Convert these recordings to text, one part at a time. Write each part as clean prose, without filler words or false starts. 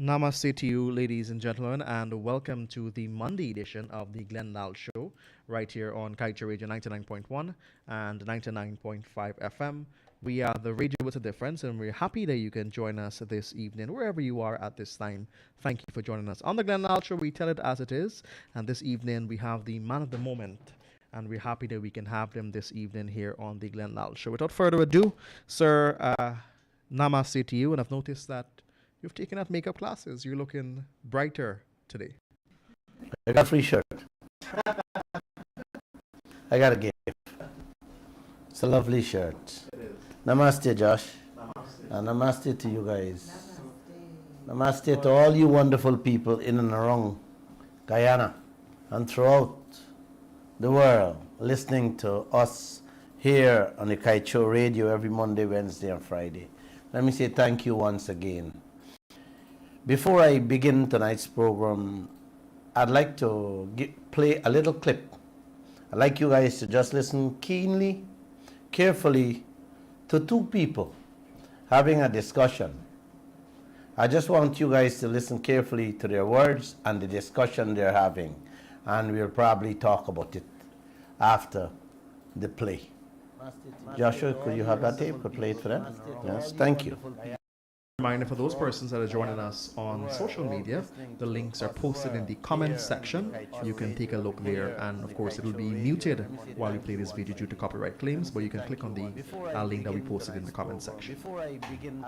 Namaste to you, ladies and gentlemen, and welcome to the Monday edition of the Lall Show, right here on Kaieteur Radio 99.1 and 99.5 FM. We are the radio with a difference, and we're happy that you can join us this evening, wherever you are at this time. Thank you for joining us. On the Lall Show, we tell it as it is, and this evening we have the man of the moment, and we're happy that we can have them this evening here on the Lall Show. Without further ado, sir, namaste to you, and I've noticed that you've taken up makeup classes. You're looking brighter today. I got a free shirt. I got a gift. It's a lovely shirt. It is. Namaste, Josh. Namaste. And namaste to you guys. Namaste to all you wonderful people in and around Guyana and throughout the world listening to us here on the Kaieteur Radio every Monday, Wednesday, and Friday. Let me say thank you once again. Before I begin tonight's program, I'd like to play a little clip. I'd like you guys to just listen keenly, carefully to two people having a discussion. I just want you guys to listen carefully to their words and the discussion they're having, and we'll probably talk about it after the play. Joshua, could you have that tape? Could play it for them? Yes, thank you. Reminder for those persons that are joining us on social media, the links are posted in the comments section. You can take a look there, and of course it will be muted while we play this video due to copyright claims, but you can click on the link that we posted in the comments section. Before I begin,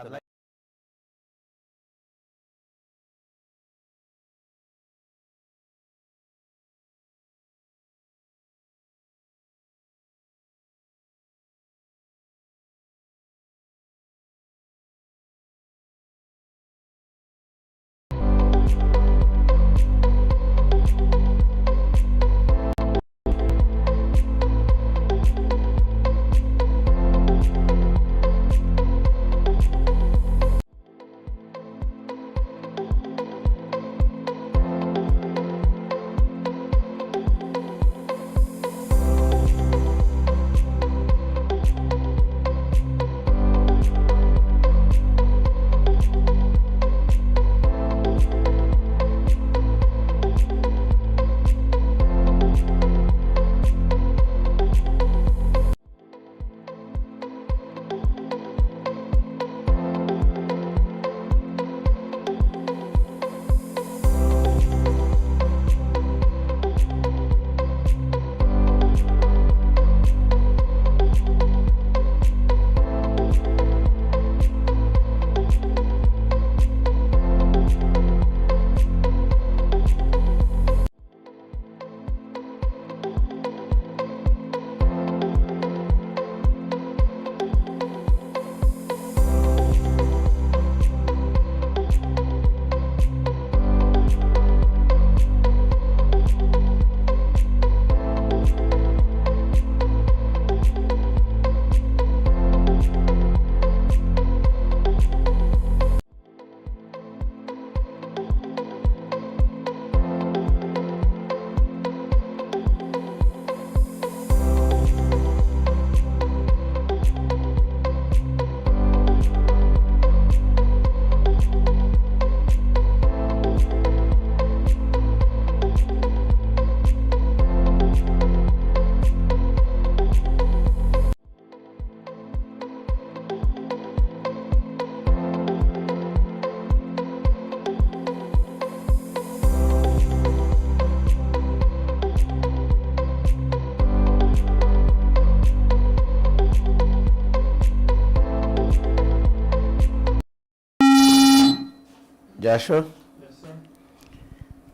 Joshua? Yes, sir.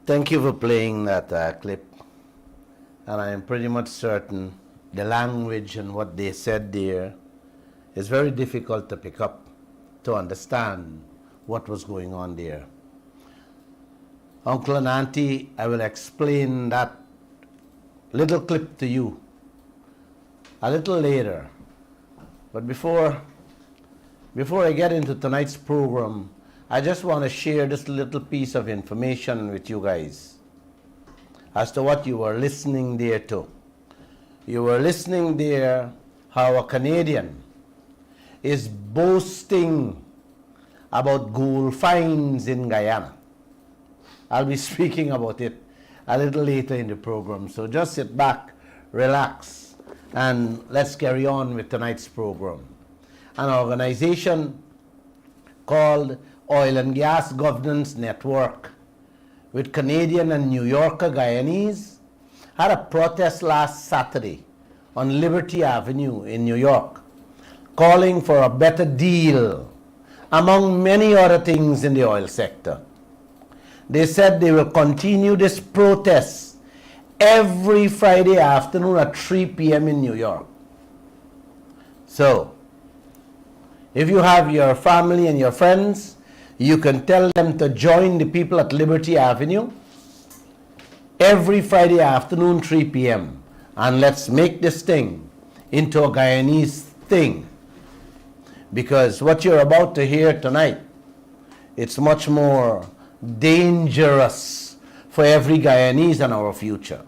Thank you for playing that clip. And I am pretty much certain the language and what they said there is very difficult to pick up, to understand what was going on there. Uncle and Auntie, I will explain that little clip to you a little later. But before I get into tonight's program, I just want to share this little piece of information with you guys as to what you were listening there to. You were listening there how a Canadian is boasting about gold finds in Guyana. I'll be speaking about it a little later in the program. So just sit back, relax, and let's carry on with tonight's program. An organization called Oil and Gas Governance Network with Canadian and New Yorker Guyanese had a protest last Saturday on Liberty Avenue in New York, calling for a better deal, among many other things in the oil sector. They said they will continue this protest every Friday afternoon at 3 p.m. in New York. So, if you have your family and your friends, you can tell them to join the people at Liberty Avenue every Friday afternoon, 3 p.m. And let's make this thing into a Guyanese thing. Because what you're about to hear tonight, it's much more dangerous for every Guyanese and our future.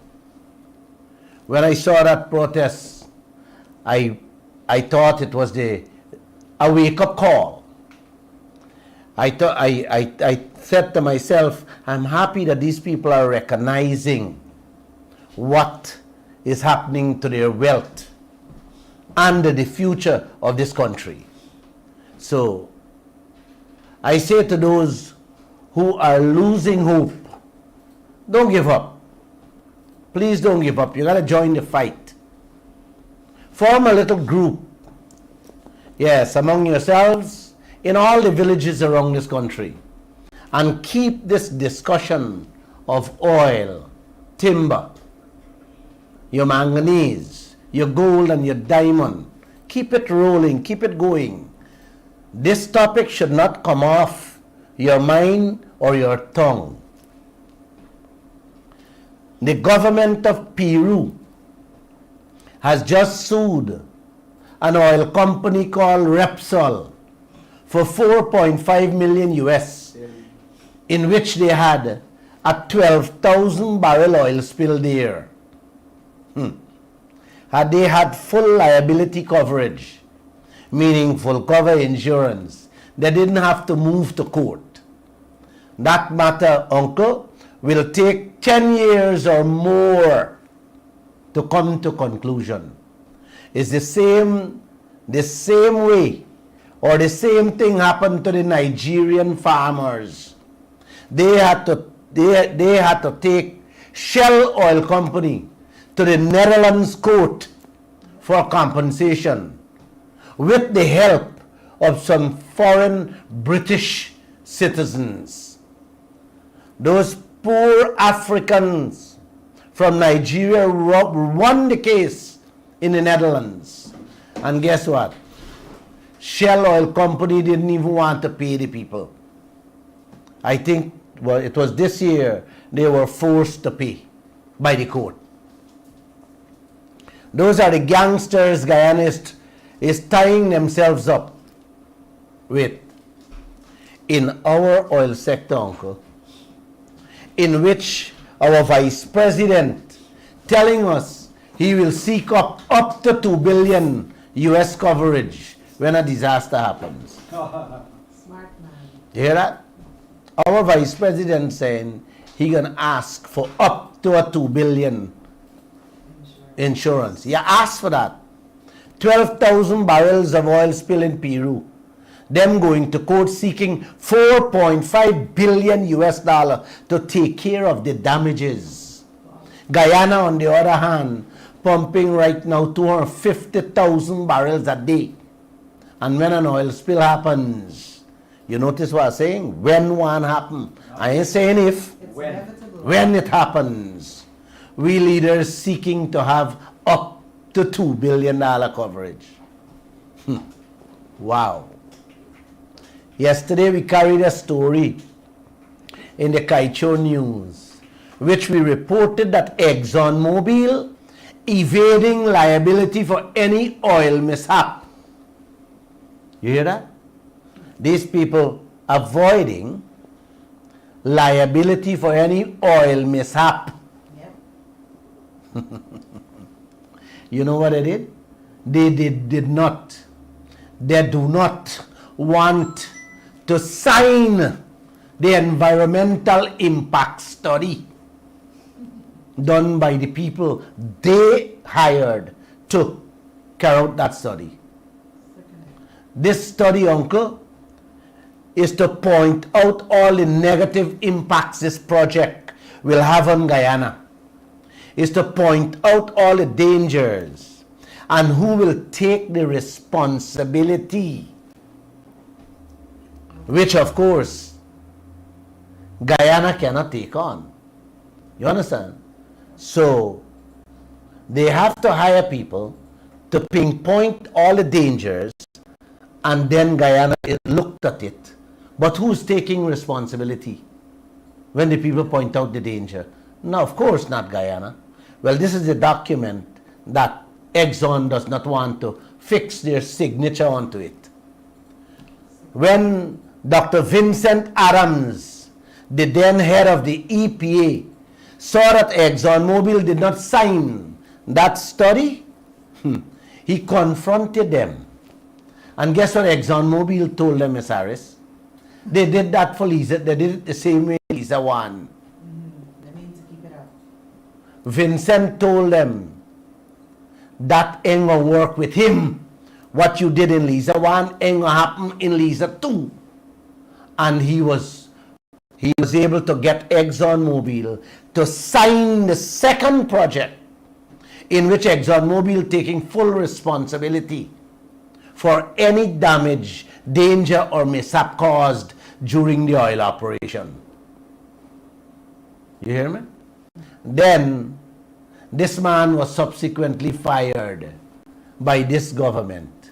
When I saw that protest, I thought it was a wake-up call. I said to myself, I'm happy that these people are recognizing what is happening to their wealth and the future of this country. So, I say to those who are losing hope, don't give up. Please don't give up. You got to join the fight. Form a little group. Yes, among yourselves in all the villages around this country. And keep this discussion of oil, timber, your manganese, your gold and your diamond. Keep it rolling, keep it going. This topic should not come off your mind or your tongue. The government of Peru has just sued an oil company called Repsol for 4.5 million US, in which they had a 12,000 barrel oil spill there. Had they had full liability coverage, meaning full cover insurance, they didn't have to move to court. That matter, uncle, will take 10 years or more to come to conclusion. It's the same way, or the same thing happened to the Nigerian farmers. They had to take Shell Oil Company to the Netherlands court for compensation with the help of some foreign British citizens. Those poor Africans from Nigeria won the case in the Netherlands. And guess what? Shell Oil Company didn't even want to pay the people. I think, well, it was this year they were forced to pay by the court. Those are the gangsters Guyana is tying themselves up with in our oil sector, uncle, in which our vice president telling us he will seek up to 2 billion US coverage when a disaster happens. Smart man. You hear that? Our vice president saying he gonna ask for up to a 2 billion insurance. He asked for that. 12,000 barrels of oil spill in Peru. Them going to court seeking 4.5 billion US dollar to take care of the damages. Guyana, on the other hand, pumping right now 250,000 barrels a day. And when an oil spill happens, you notice what I'm saying? When one happen. I ain't saying if. It's inevitable. When it happens, we leaders seeking to have up to $2 billion coverage. Wow. Yesterday we carried a story in the Kaieteur news, which we reported that ExxonMobil evading liability for any oil mishap. You hear that? These people avoiding liability for any oil mishap. Yep. You know what they did? They do not want to sign the environmental impact study done by the people they hired to carry out that study. This study, uncle, is to point out all the negative impacts this project will have on Guyana. Is to point out all the dangers and who will take the responsibility, which of course Guyana cannot take on. You understand? So they have to hire people to pinpoint all the dangers, and then Guyana looked at it. But who's taking responsibility when the people point out the danger? No, of course not Guyana. Well, this is a document that Exxon does not want to fix their signature onto it. When Dr. Vincent Adams, the then head of the EPA, saw that ExxonMobil did not sign that study, he confronted them. And guess what ExxonMobil told them, Ms. Harris? They did that for Lisa. They did it the same way Lisa won. They mean to keep it up. Vincent told them that ain't gonna work with him. What you did in Lisa 1 ain't gonna happen in Lisa 2. And he was able to get ExxonMobil to sign the second project, in which ExxonMobil taking full responsibility for any damage, danger or mishap caused during the oil operation. You hear me? Then this man was subsequently fired by this government.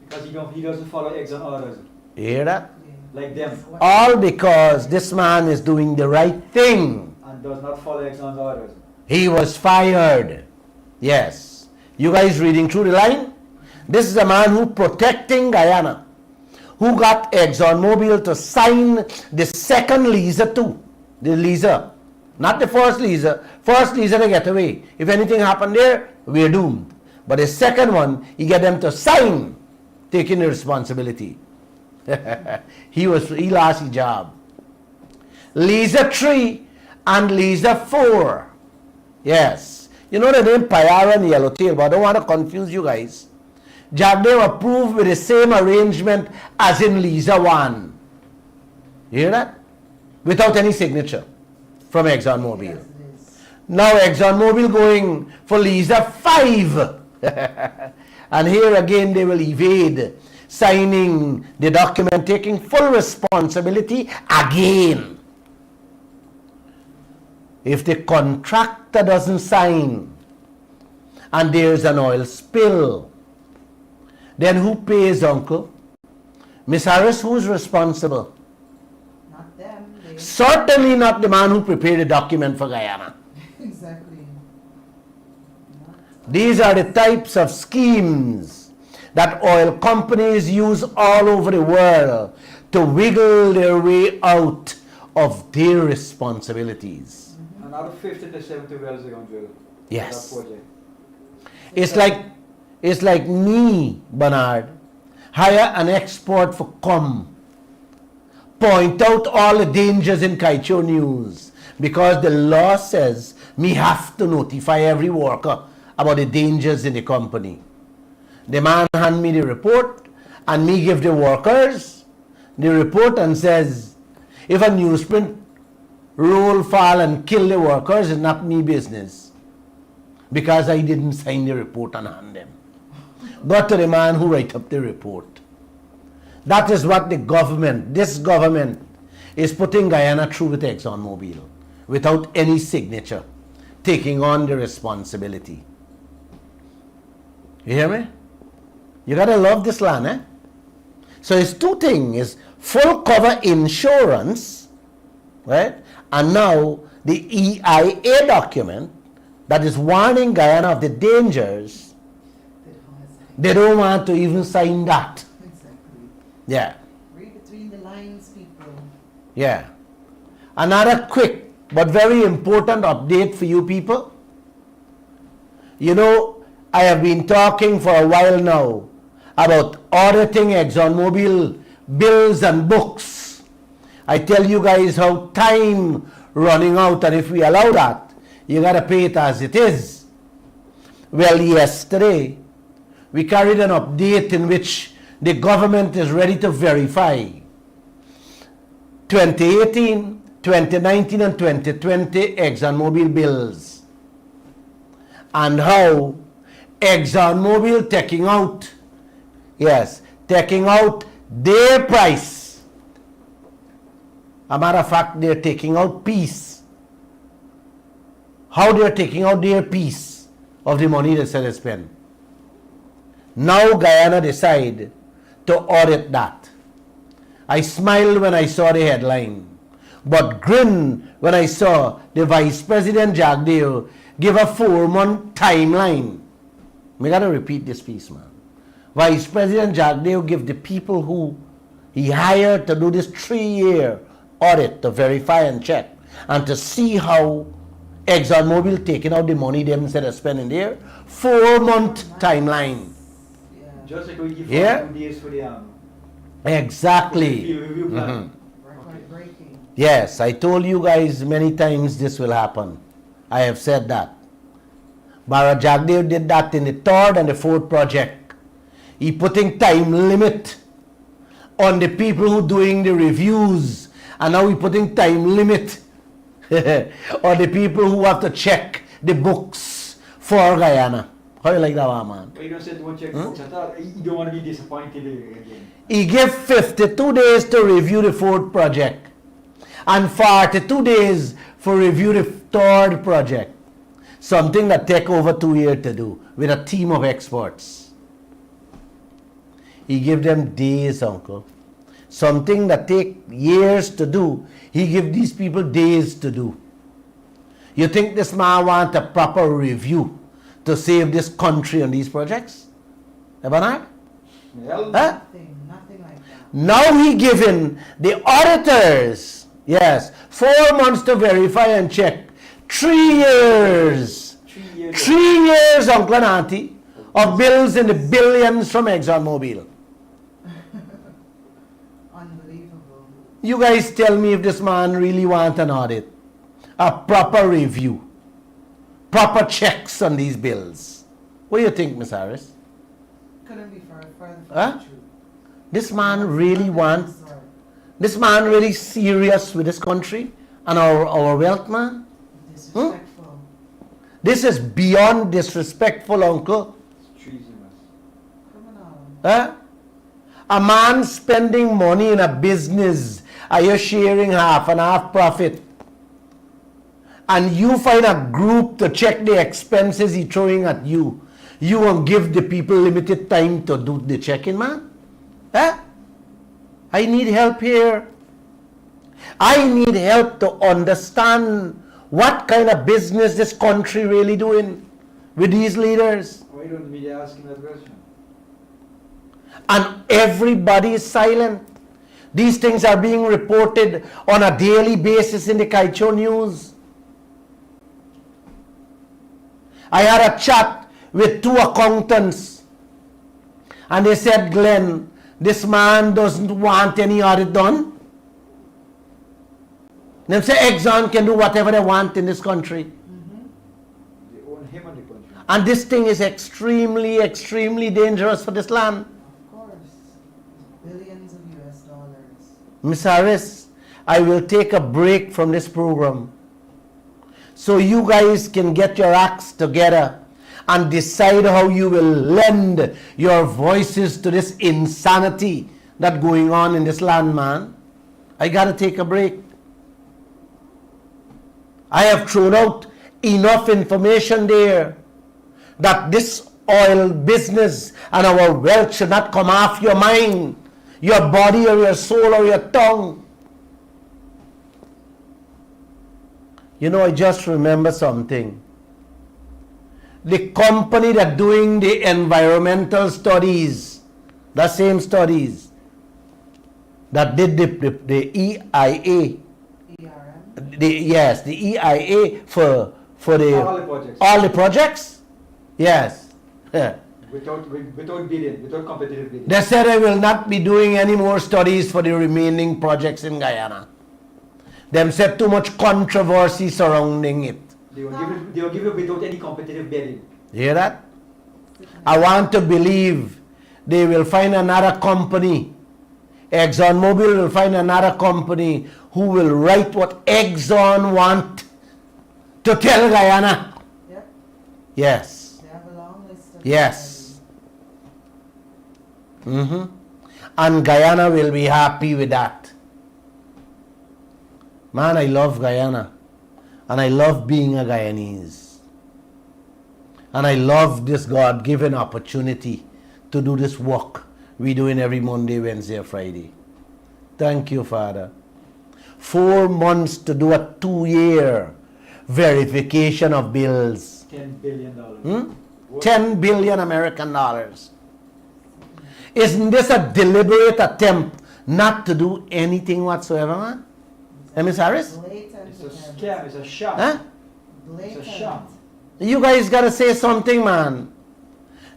Because he doesn't follow Exxon orders. You hear that? Like them. All because this man is doing the right thing. And does not follow Exxon's orders. He was fired. Yes. You guys reading through the line? This is a man who protecting Guyana, who got ExxonMobil to sign the second Lisa 2. The Lisa. Not the first Lisa. First Lisa to get away. If anything happened there, we're doomed. But the second one, he get them to sign, taking the responsibility. he lost his job. Lisa 3 and Lisa 4. Yes. You know the name Payara and Yellowtail, but I don't want to confuse you guys. They were approved with the same arrangement as in Lisa 1. You hear that? Without any signature from ExxonMobil. Yes, it is. Now ExxonMobil going for Lisa 5. And here again they will evade signing the document, taking full responsibility again. If the contractor doesn't sign and there's an oil spill, then who pays, uncle? Miss Harris, who's responsible? Not them. They Certainly not the man who prepared the document for Guyana. exactly. These are the types of schemes that oil companies use all over the world to wiggle their way out of their responsibilities. Another 50 to 70 wells are going to drill. Yes. For that project. It's like me, Bernard, hire an expert for come, point out all the dangers in Kaieteur news, because the law says me have to notify every worker about the dangers in the company. The man hand me the report and me give the workers the report and says, if a newsprint roll, fall and kill the workers, it's not me business, because I didn't sign the report and hand them. Got to the man who write up the report. That is what this government is putting Guyana through with ExxonMobil, without any signature, taking on the responsibility. You hear me? You gotta love this land, eh? So it's two things, full cover insurance, right? And now the EIA document that is warning Guyana of the dangers. They don't want to even sign that. Exactly. Yeah. Read between the lines, people. Yeah. Another quick but very important update for you people. You know, I have been talking for a while now about auditing ExxonMobil bills and books. I tell you guys how time running out, and if we allow that, you got to pay it as it is. Well, yesterday, we carried an update in which the government is ready to verify 2018, 2019 and 2020 ExxonMobil bills, and how ExxonMobil taking out their price. A matter of fact, they're taking out piece. How they're taking out their piece of the money they said they spend. Now Guyana decide to audit that. I smiled when I saw the headline, but grinned when I saw the Vice President Jagdeo give a 4-month timeline. We gotta repeat this piece, man. Vice President Jagdeo give the people who he hired to do this 3-year audit to verify and check and to see how ExxonMobil taking out the money them instead of spending there. 4-month timeline. Yeah. Just like we give 2 days for the Exactly. review plan. Record breaking. Yes, I told you guys many times this will happen. I have said that. Bara Jagdeo did that in the 3rd and the 4th project. He putting time limit on the people who doing the reviews, and now he putting time limit on the people who have to check the books for Guyana. How you like that one, man? But you don't say don't check books at all. You don't want to be disappointed again. He gave 52 days to review the 4th project and 42 days for review the 3rd project. Something that take over 2 years to do with a team of experts. He give them days, uncle. Something that take years to do, he give these people days to do. You think this man want a proper review to save this country on these projects? Bernard? Well, Huh? Nothing like that. Now he given the auditors, 4 months to verify and check. 3 years. 3 years. 3 years, uncle and auntie, of bills in the billions from ExxonMobil. Unbelievable. You guys tell me if this man really want an audit, a proper review, proper checks on these bills. What do you think, Miss Harris? Couldn't be further from Huh? the truth. This man really want, Nothing of the sort. this man really serious with this country and our wealth, man? Disrespectful. This is beyond disrespectful, uncle. It's treasonous. Criminal. Huh? A man spending money in a business, and you're sharing half and half profit. And you find a group to check the expenses he's throwing at you. You won't give the people limited time to do the checking, man? Huh? I need help here. I need help to understand what kind of business this country really doing with these leaders. Why don't we ask him that question? And everybody is silent. These things are being reported on a daily basis in the Kaieteur news. I had a chat with 2 accountants and they said, Glenn, this man doesn't want any audit done. They say Exxon can do whatever they want in this country. They own him and the country. And this thing is extremely, extremely dangerous for this land. Of course. Billions of US dollars. Miss Harris, I will take a break from this program so you guys can get your acts together and decide how you will lend your voices to this insanity that's going on in this land, man. I gotta take a break. I have thrown out enough information there that this oil business and our wealth should not come off your mind, your body or your soul or your tongue. You know, I just remember something. The company that doing the environmental studies, the same studies that did the EIA, ERM. the EIA for All the projects. all the projects, yes. Well Without bidding, without competitive bidding. They said they will not be doing any more studies for the remaining projects in Guyana. Them said too much controversy surrounding it. They will give it without any competitive bidding. You hear that? I want to believe they will find another company. ExxonMobil will find another company who will write what Exxon want to tell Guyana. Yep, Yes. they have a long list of. Yes. And Guyana will be happy with that. Man, I love Guyana. And I love being a Guyanese. And I love this God-given opportunity to do this work we doing every Monday, Wednesday, or Friday. Thank you, Father. 4 months to do a 2-year verification of bills. $10 billion. 10 billion American dollars. Isn't this a deliberate attempt not to do anything whatsoever, man? Ms. Harris? Blatant It's a attempt. scam, it's a sham. Huh? Blatant. It's a sham. You guys gotta say something, man.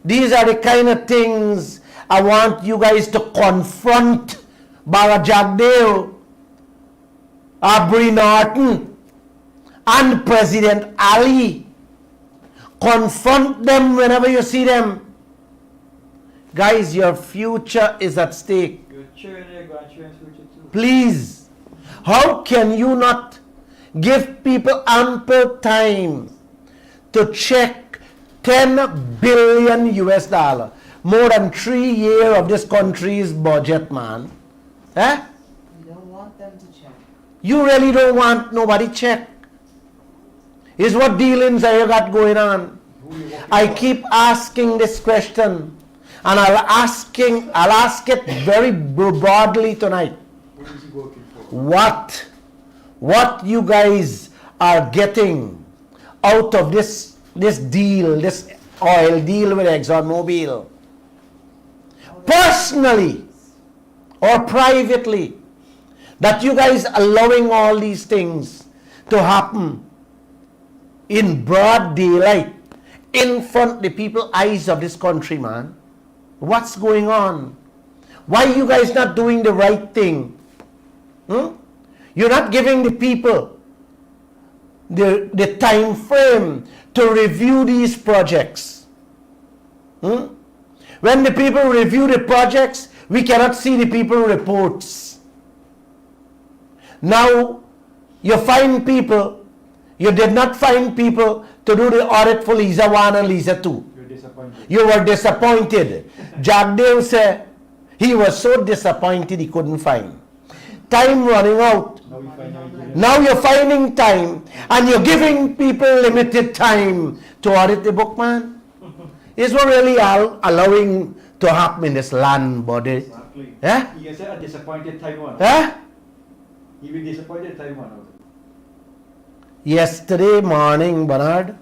These are the kind of things I want you guys to confront Barra Jagdeo, Aubrey Norton, and President Ali. Confront them whenever you see them. Guys, your future is at stake. Your children, your grandchildren's future too. Please, how can you not give people ample time to check 10 billion US dollar, more than 3 years of this country's budget, man? Eh? You don't want them to check. You really don't want nobody check. Is what dealings have you got going on? I keep asking this question, and I'll ask it very broadly tonight. Who is he working for? What you guys are getting out of this deal, this oil deal with ExxonMobil, personally or privately, that you guys allowing all these things to happen in broad daylight in front of the people eyes of this country, man? What's going on? Why you guys not doing the right thing? You're not giving the people the time frame to review these projects. When the people review the projects, we cannot see the people reports. Now, you find people, you did not find people to do the audit for Lisa 1 and Lisa 2. You're disappointed. You were disappointed. Jagdeo said he was so disappointed he couldn't find. Time running out. Now we find out. Now you're finding time and you're giving people limited time to audit the book, man. Is what really allowing to happen in this land, body? Exactly. Yeah? You can say a disappointed Taiwan. Huh? He will disappointed Taiwan. Yesterday morning, Bernard,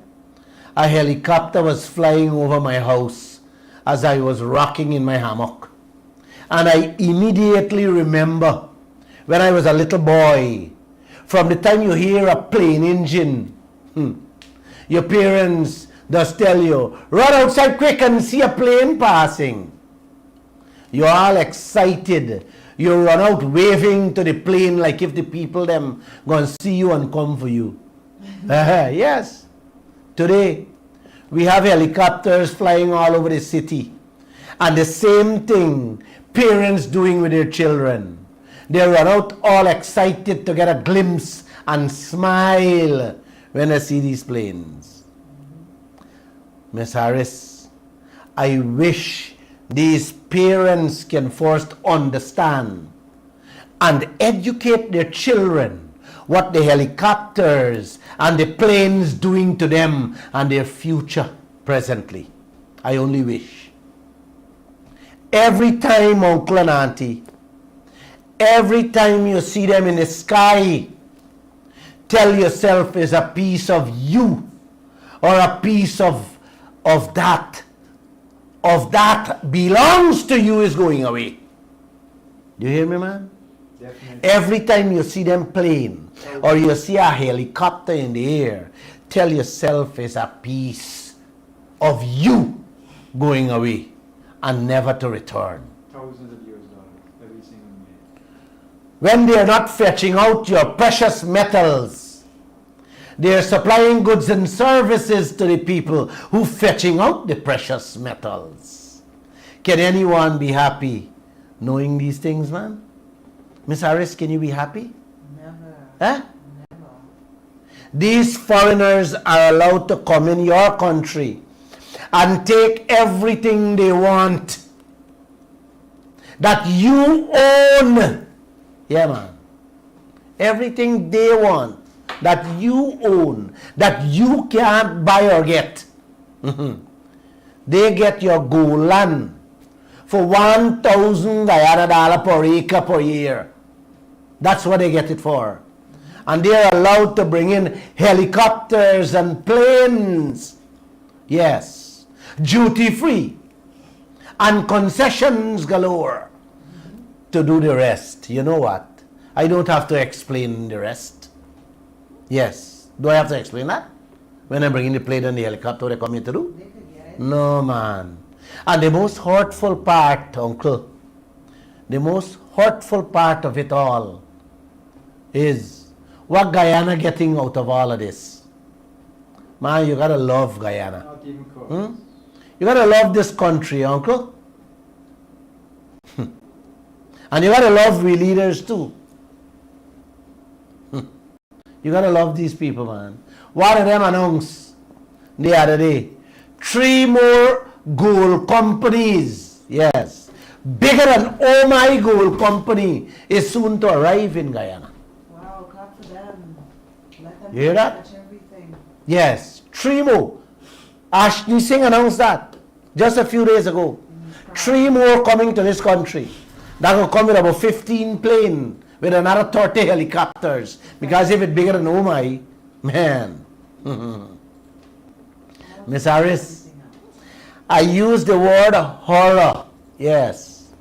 a helicopter was flying over my house as I was rocking in my hammock. And I immediately remember when I was a little boy, from the time you hear a plane engine, your parents just tell you, run outside quick and see a plane passing. You're all excited. You run out waving to the plane like if the people them gonna see you and come for you. Yes. Today, we have helicopters flying all over the city. And the same thing parents doing with their children. They run out all excited to get a glimpse and smile when they see these planes. Miss Harris, I wish these parents can first understand and educate their children what the helicopters and the planes doing to them and their future presently. I only wish. Every time, uncle and auntie, every time you see them in the sky, tell yourself is a piece of you or a piece of that belongs to you is going away. Do you hear me, man? Definitely. Every time you see them plane or you see a helicopter in the air, tell yourself it's a piece of you going away and never to return. Thousands of US dollars every single day. When they are not fetching out your precious metals, they are supplying goods and services to the people who fetching out the precious metals. Can anyone be happy knowing these things, man? Miss Harris, can you be happy? Never. Huh? Never. These foreigners are allowed to come in your country and take everything they want that you own. Yeah, man. Everything they want that you own, that you can't buy or get. They get your gold land for $1,000 Guyana per acre per year. That's what they get it for. And they are allowed to bring in helicopters and planes. Yes. Duty free. And concessions galore to do the rest. You know what? I don't have to explain the rest. Yes. Do I have to explain that? When I bring in the plane and the helicopter, what they come here to do? They could get it. No, man. And the most hurtful part, uncle, the most hurtful part of it all is what Guyana getting out of all of this. Man, you gotta love Guyana. Not even close. You gotta love this country, uncle. And you gotta love we leaders too. You gotta love these people, man. One of them announced the other day 3 more gold companies, yes, bigger than Oh My Gold Company is soon to arrive in Guyana. Wow, clap for them. Let them You hear that? touch everything. Yes, 3 more. Ashley Singh announced that just a few days ago. 3 more coming to this country. That will come with about 15 planes with another 30 helicopters. Because if it's bigger than Oh My, man. Miss Harris, I use the word horror, yes,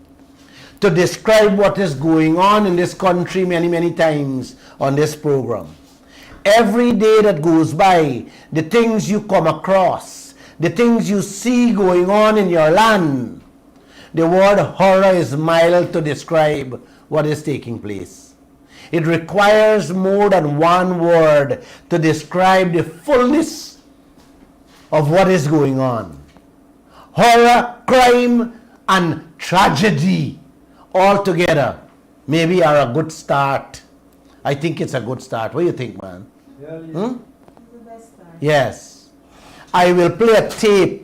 to describe what is going on in this country many, many times on this program. Every day that goes by, the things you come across, the things you see going on in your land, the word horror is mild to describe what is taking place. It requires more than one word to describe the fullness of what is going on. Horror, crime, and tragedy all together maybe are a good start. I think it's a good start. What do you think, man? Yeah, This is the best start. Yes. I will play a tape.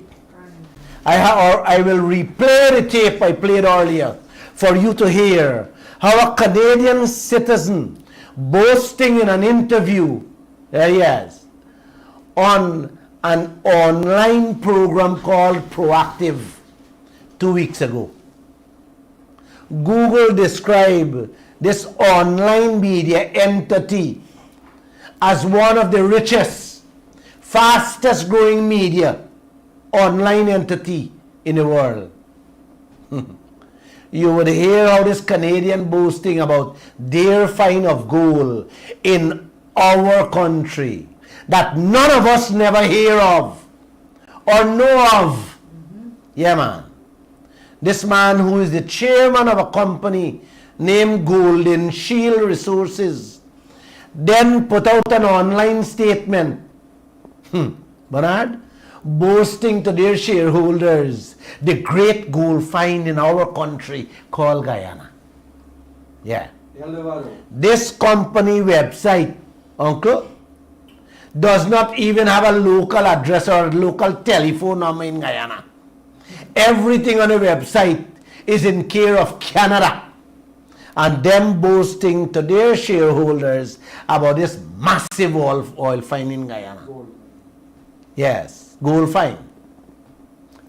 I will replay the tape I played earlier for you to hear how a Canadian citizen boasting in an interview, yes, on an online program called Proactive 2 weeks ago. Google described this online media entity as one of the richest, fastest growing media online entity in the world. You would hear how this Canadian boasting about their find of gold in our country that none of us never hear of or know of. Yeah, man. This man who is the chairman of a company named Golden Shield Resources then put out an online statement, Bernard, boasting to their shareholders the great gold find in our country called Guyana. Yeah. This company website, uncle, does not even have a local address or a local telephone number in Guyana. Everything on the website is in care of Canada. And them boasting to their shareholders about this massive oil find in Guyana. Yes, gold find.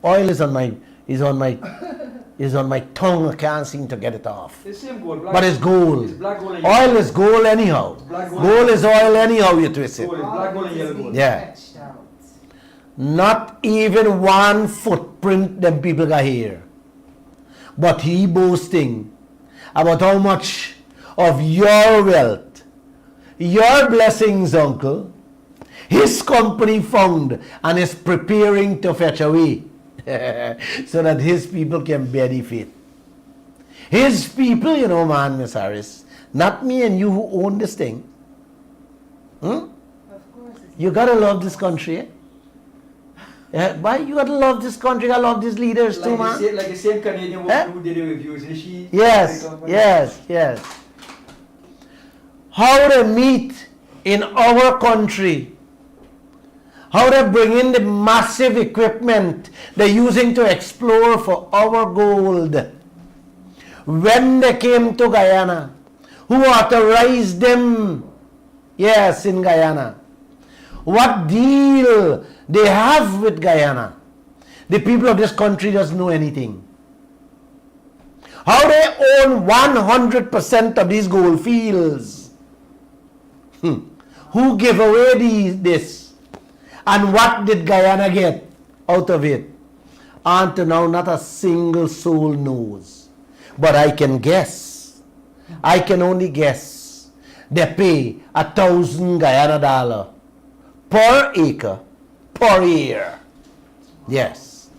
Oil is on my tongue. I can't seem to get it off. It's same gold, black, But it's gold. It's black gold and Oil is gold anyhow. Black gold. Gold is oil anyhow, you twist it. Gold is black gold and yellow gold. Yeah. Stretched out. Not even one footprint them people got here. But he boasting about how much of your wealth, your blessings, uncle, his company found and is preparing to fetch away. so that his people can benefit. His people, you know, man, Miss Harris, not me and you who own this thing. Of course. You gotta love this country, eh? Yeah, why you gotta love this country? You gotta love these leaders too, man. Like the same Canadian woman who did the reviews. Is she? Yes. How they meet in our country, how they bring in the massive equipment they're using to explore for our gold. When they came to Guyana, who authorized them? Yes, in Guyana. What deal they have with Guyana? The people of this country doesn't know anything. How they own 100% of these gold fields. Who gave away this? And what did Guyana get out of it? Until now, not a single soul knows. But I can guess. I can only guess. They pay $1,000 Guyana per acre, per year. Yes.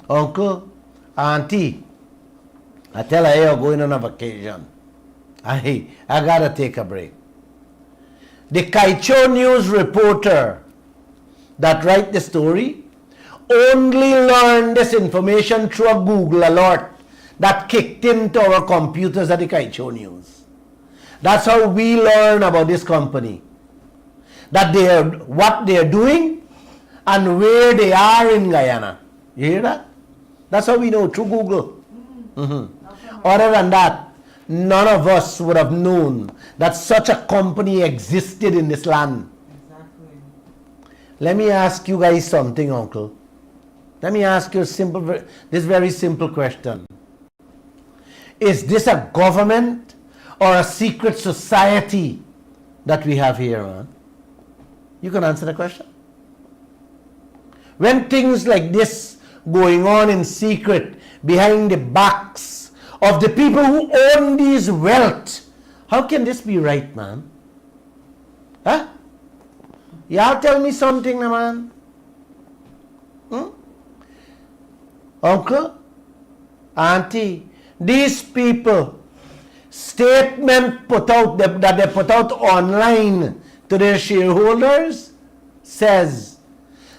Uncle, auntie, I tell her you're going on a vacation. I gotta take a break. The Kaieteur News reporter that write the story only learned this information through a Google alert that kicked into our computers at the Kaieteur News. That's how we learn about this company. That what they're doing and where they are in Guyana. You hear that? That's how we know, through Google. Other than that, none of us would have known that such a company existed in this land. Exactly. Let me ask you guys something, Uncle. Let me ask you this very simple question. Is this a government or a secret society that we have here, man? You can answer the question. When things like this going on in secret behind the backs of the people who own these wealth, how can this be right, man? Huh? Y'all tell me something, man. Uncle, auntie, these people, statement that they put out online to their shareholders says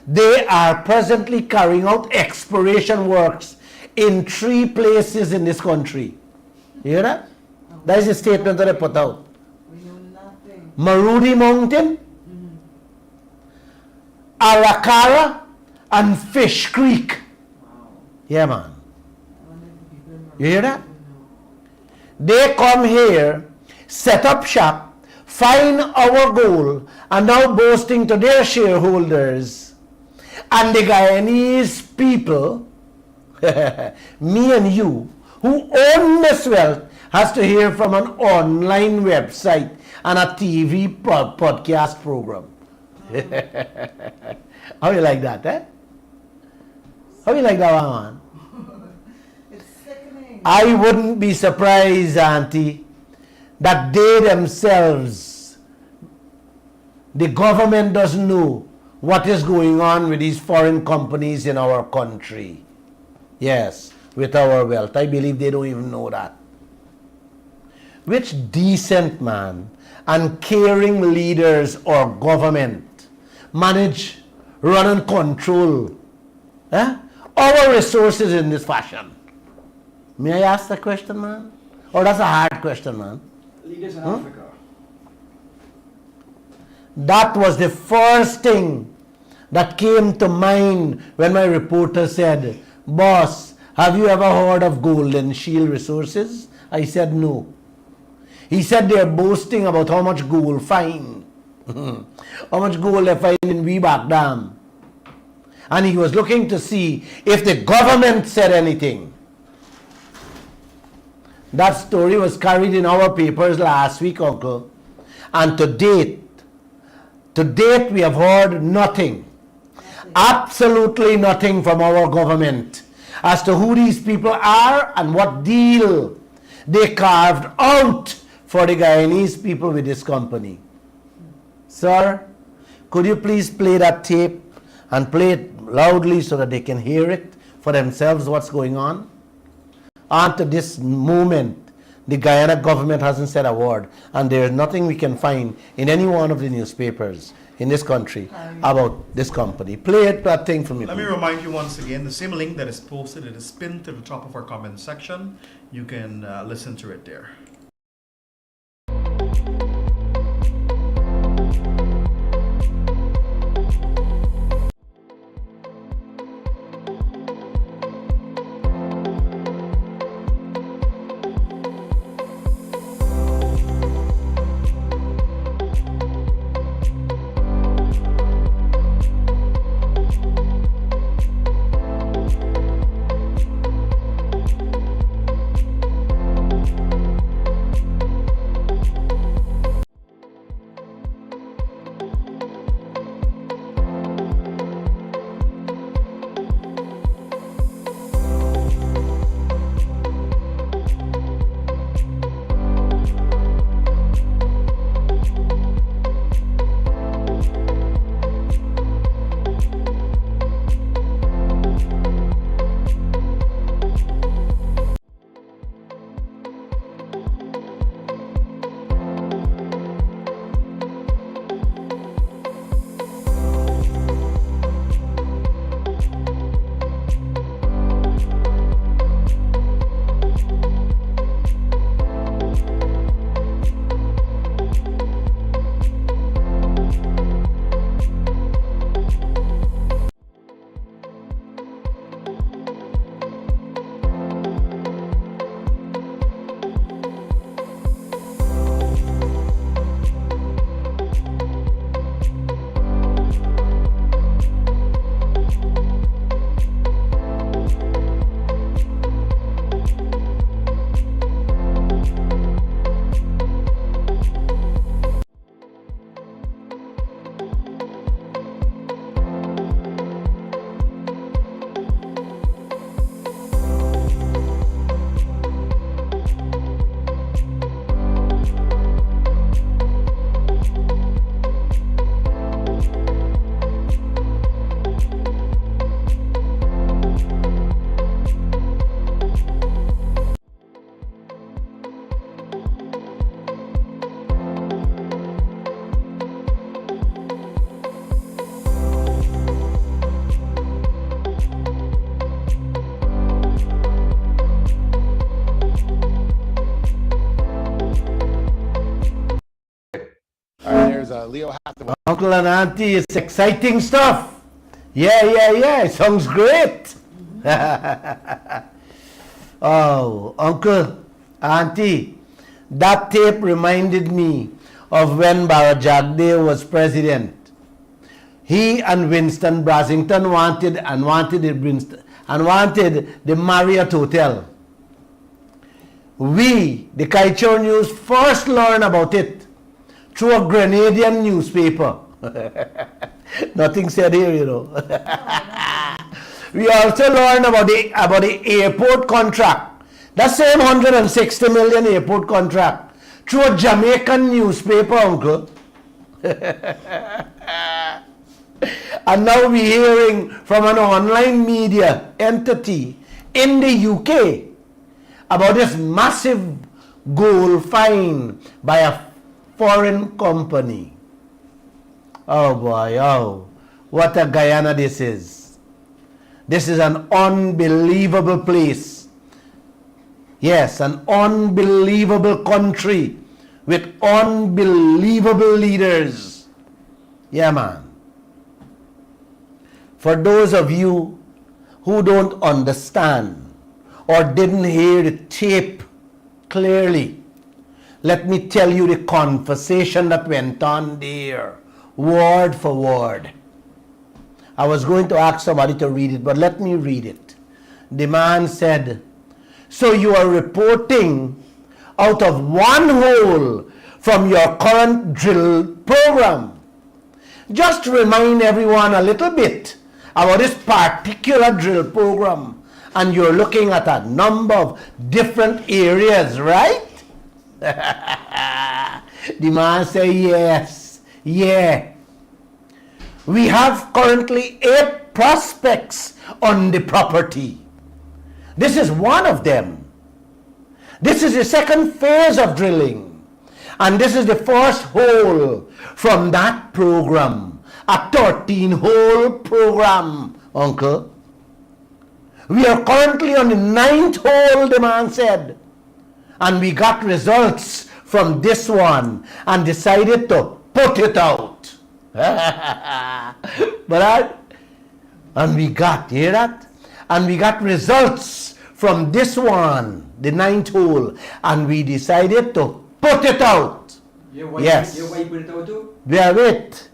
they are presently carrying out exploration works in 3 places in this country. You hear that? That is the statement that they put out. We know nothing. Marudi Mountain, Arakara, and Fish Creek. Wow. Yeah, man. I wonder if the people in You hear that? Morocco know. They come here, set up shop, find our gold, and now boasting to their shareholders. And the Guyanese people, me and you, who own this wealth, has to hear from an online website and a TV podcast program. How you like that, eh? How you like that one, man? It's sickening. I wouldn't be surprised, auntie, that they themselves, the government doesn't know what is going on with these foreign companies in our country. Yes, with our wealth. I believe they don't even know that. Which decent man and caring leaders or government manage, run and control our resources in this fashion? May I ask the question, man? Or that's a hard question, man? Leaders in Africa. That was the first thing that came to mind when my reporter said, "Boss, have you ever heard of Golden Shield Resources?" I said, "No." He said they're boasting about how much gold find. How much gold they find in Weeback Dam. And he was looking to see if the government said anything. That story was carried in our papers last week, Uncle. And to date we have heard nothing. Absolutely nothing from our government as to who these people are and what deal they carved out for the Guyanese people with this company. Sir, could you please play that tape and play it loudly so that they can hear it for themselves what's going on? Unto this moment, the Guyana government hasn't said a word, and there is nothing we can find in any one of the newspapers in this country about this company. Play it, that thing for me. Let me remind you once again, the same link that is posted, it is pinned to the top of our comment section. You can listen to it there. Leo Hathaway. Uncle and Auntie, it's exciting stuff. Yeah. It sounds great. Oh, Uncle, Auntie, that tape reminded me of when Barajagde was president. He and Winston Brasington wanted the Marriott Hotel. We, the Kaieteur News, first learned about it through a Grenadian newspaper. Nothing said here, you know. We also learned about the airport contract, that same 160 million airport contract, through a Jamaican newspaper, Uncle. And now we're hearing from an online media entity in the UK about this massive gold fine by a foreign company. Oh boy, oh, what a Guyana this is. This is an unbelievable place. Yes, an unbelievable country with unbelievable leaders. Yeah, man. For those of you who don't understand or didn't hear the tape clearly, let me tell you the conversation that went on there, word for word. I was going to ask somebody to read it, but let me read it. The man said, "So you are reporting out of one hole from your current drill program. Just to remind everyone a little bit about this particular drill program, and you're looking at a number of different areas, right?" The man said, "Yes, yeah. We have currently 8 prospects on the property. This is one of them. This is the second phase of drilling. And this is the first hole from that program. A 13-hole program, uncle. We are currently on the 9th hole, the man said. And we got results from this one and decided to put it out. And we got, hear that? And we got results from this one, the 9th hole, and we decided to put it out. Yes. Why you put it out too? Bear with.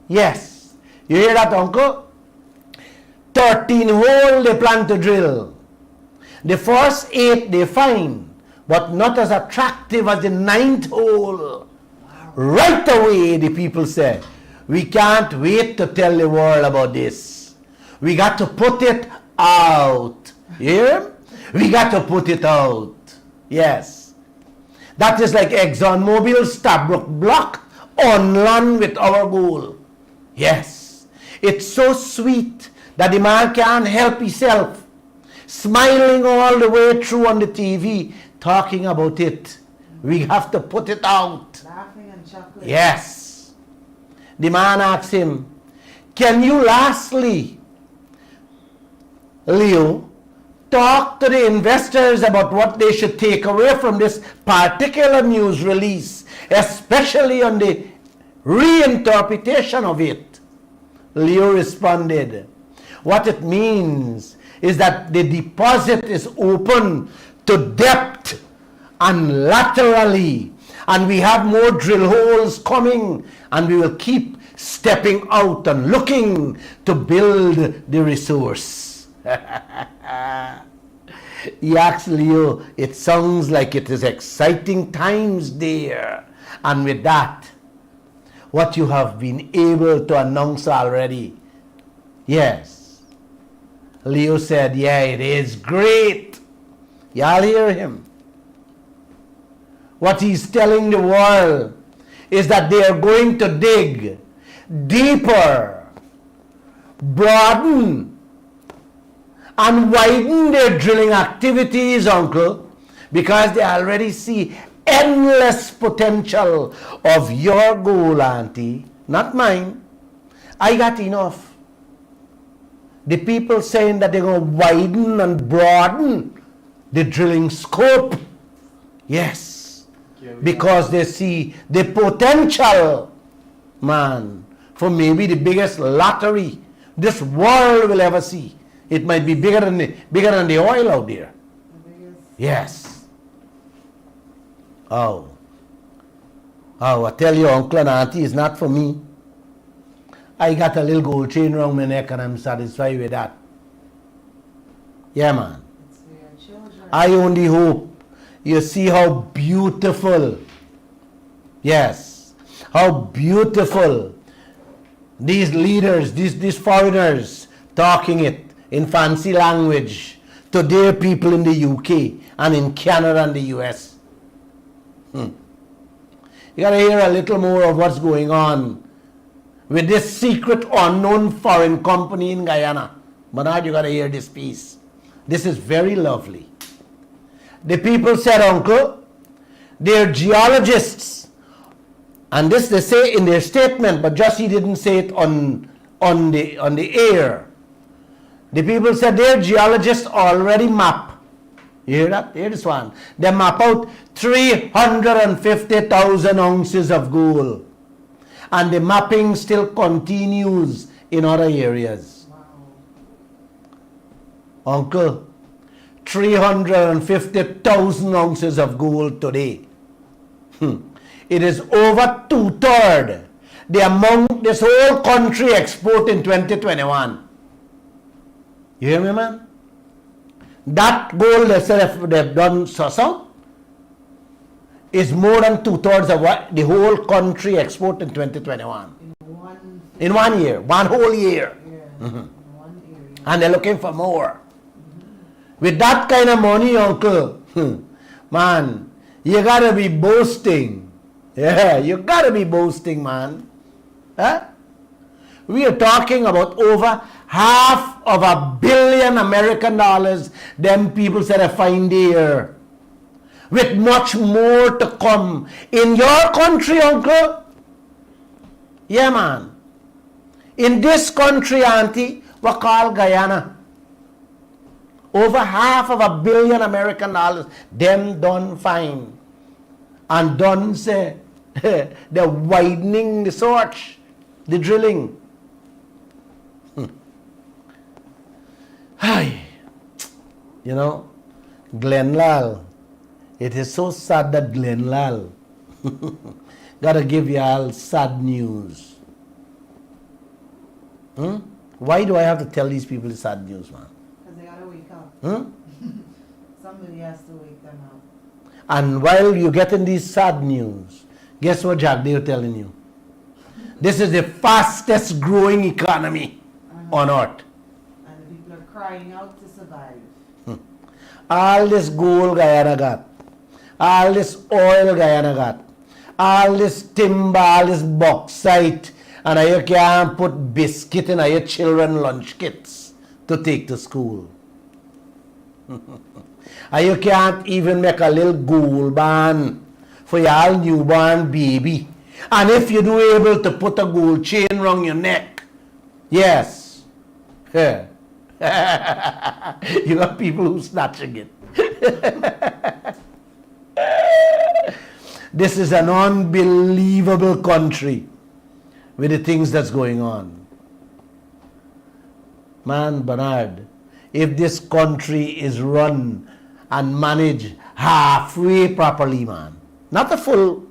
Yes. You hear that, uncle? 13 hole they plan to drill. The first 8 they find, but not as attractive as the 9th hole. Right away, the people said, we can't wait to tell the world about this. We got to put it out. You hear? We got to put it out. Yes. That is like ExxonMobil Stabroek Block on land with our goal. Yes. It's so sweet that the man can't help himself. Smiling all the way through on the TV, talking about it. We have to put it out. Laughing and chuckling. Yes. The man asked him, can you lastly, Leo, talk to the investors about what they should take away from this particular news release, especially on the reinterpretation of it? Leo responded, what it means is that the deposit is open to depth and laterally, and we have more drill holes coming, and we will keep stepping out and looking to build the resource. He asked Leo, it sounds like it is exciting times there. And with that, what you have been able to announce already. Yes. Leo said, yeah, it is great. Y'all hear him? What he's telling the world is that they are going to dig deeper, broaden, and widen their drilling activities, uncle, because they already see endless potential of your goal, auntie, not mine. I got enough. The people saying that they're going to widen and broaden the drilling scope. Yes, because they see the potential, man, for maybe the biggest lottery this world will ever see. It might be bigger than the oil out there. Yes. Oh, I tell you, uncle and auntie, it's not for me. I got a little gold chain around my neck and I'm satisfied with that. Yeah, man. It's for your children. I only hope you see how beautiful, yes, how beautiful these leaders, these foreigners talking it in fancy language to their people in the UK and in Canada and the US. You got to hear a little more of what's going on with this secret unknown foreign company in Guyana. Bernard, you got to hear this piece. This is very lovely. The people said, uncle, they're geologists. And this they say in their statement, but Jussie didn't say it on the air. The people said their geologists already map. You hear that? Hear this one. They map out 350,000 ounces of gold. And the mapping still continues in other areas. Wow. Uncle, 350,000 ounces of gold today. It is over 2/3 the amount this whole country export in 2021. You hear me, man? That gold they've done so is more than 2/3 of what the whole country export in 2021. In 1 year, one whole year. Yeah. In one area. And they're looking for more. With that kind of money, uncle, man, you gotta be boasting. Yeah, you gotta be boasting, man. Huh? We are talking about over $500 million American dollars them people said I find there. With much more to come. In your country, uncle? Yeah, man. In this country, auntie, we call Guyana. Over $500 million American dollars, them done fine. And done say, they're widening the search, the drilling. Hi. You know, Lall. It is so sad that Lall gotta give you all sad news. Why do I have to tell these people the sad news, man? Because they gotta wake up. Somebody has to wake them up. And while you're getting these sad news, guess what Jack they're telling you? This is the fastest growing economy on earth. And the people are crying out to survive. All this gold Guyana got, all this oil Guyana got, all this timber, all this bauxite, and now you can't put biscuit in your children lunch kits to take to school. And you can't even make a little gold band for your newborn baby. And if you do able to put a gold chain around your neck, yes, you got people who snatching it. This is an unbelievable country with the things that's going on. Man, Bernard, if this country is run and managed halfway properly, man, not a full,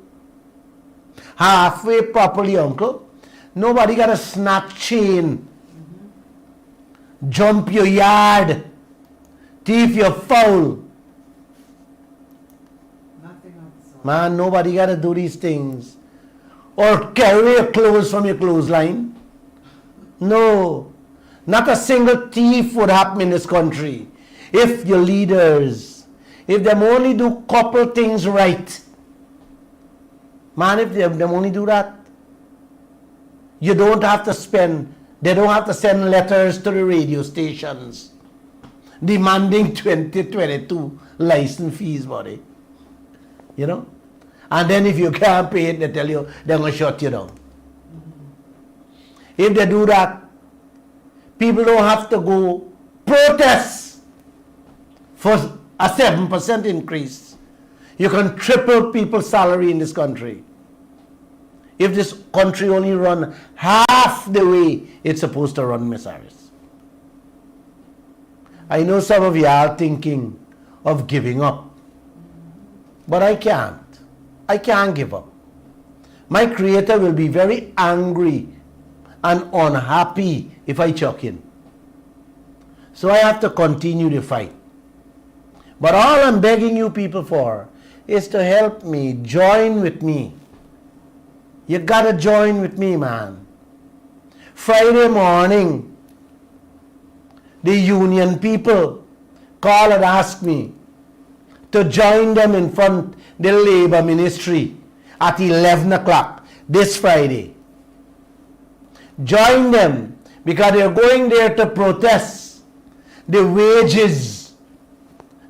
halfway properly, uncle, nobody got a snatch chain, jump your yard, thief your fowl. Nothing of the sort. Man, nobody got to do these things. Or carry your clothes from your clothesline. No. Not a single thief would happen in this country. If your leaders, if them only do couple things right. Man, if them only do that, you don't have to spend, they don't have to send letters to the radio stations demanding 2022 license fees, buddy. You know? And then if you can't pay it, they tell you they're going to shut you down. If they do that, people don't have to go protest for a 7% increase. You can triple people's salary in this country. If this country only run half the way it's supposed to run, Miss Harris. I know some of you are thinking of giving up. But I can't. I can't give up. My Creator will be very angry and unhappy if I chuck in. So I have to continue to fight. But all I'm begging you people for is to help me, join with me. You gotta join with me, man. Friday morning, the union people call and ask me to join them in front the labor ministry at 11 o'clock this Friday. Join them because they're going there to protest the wages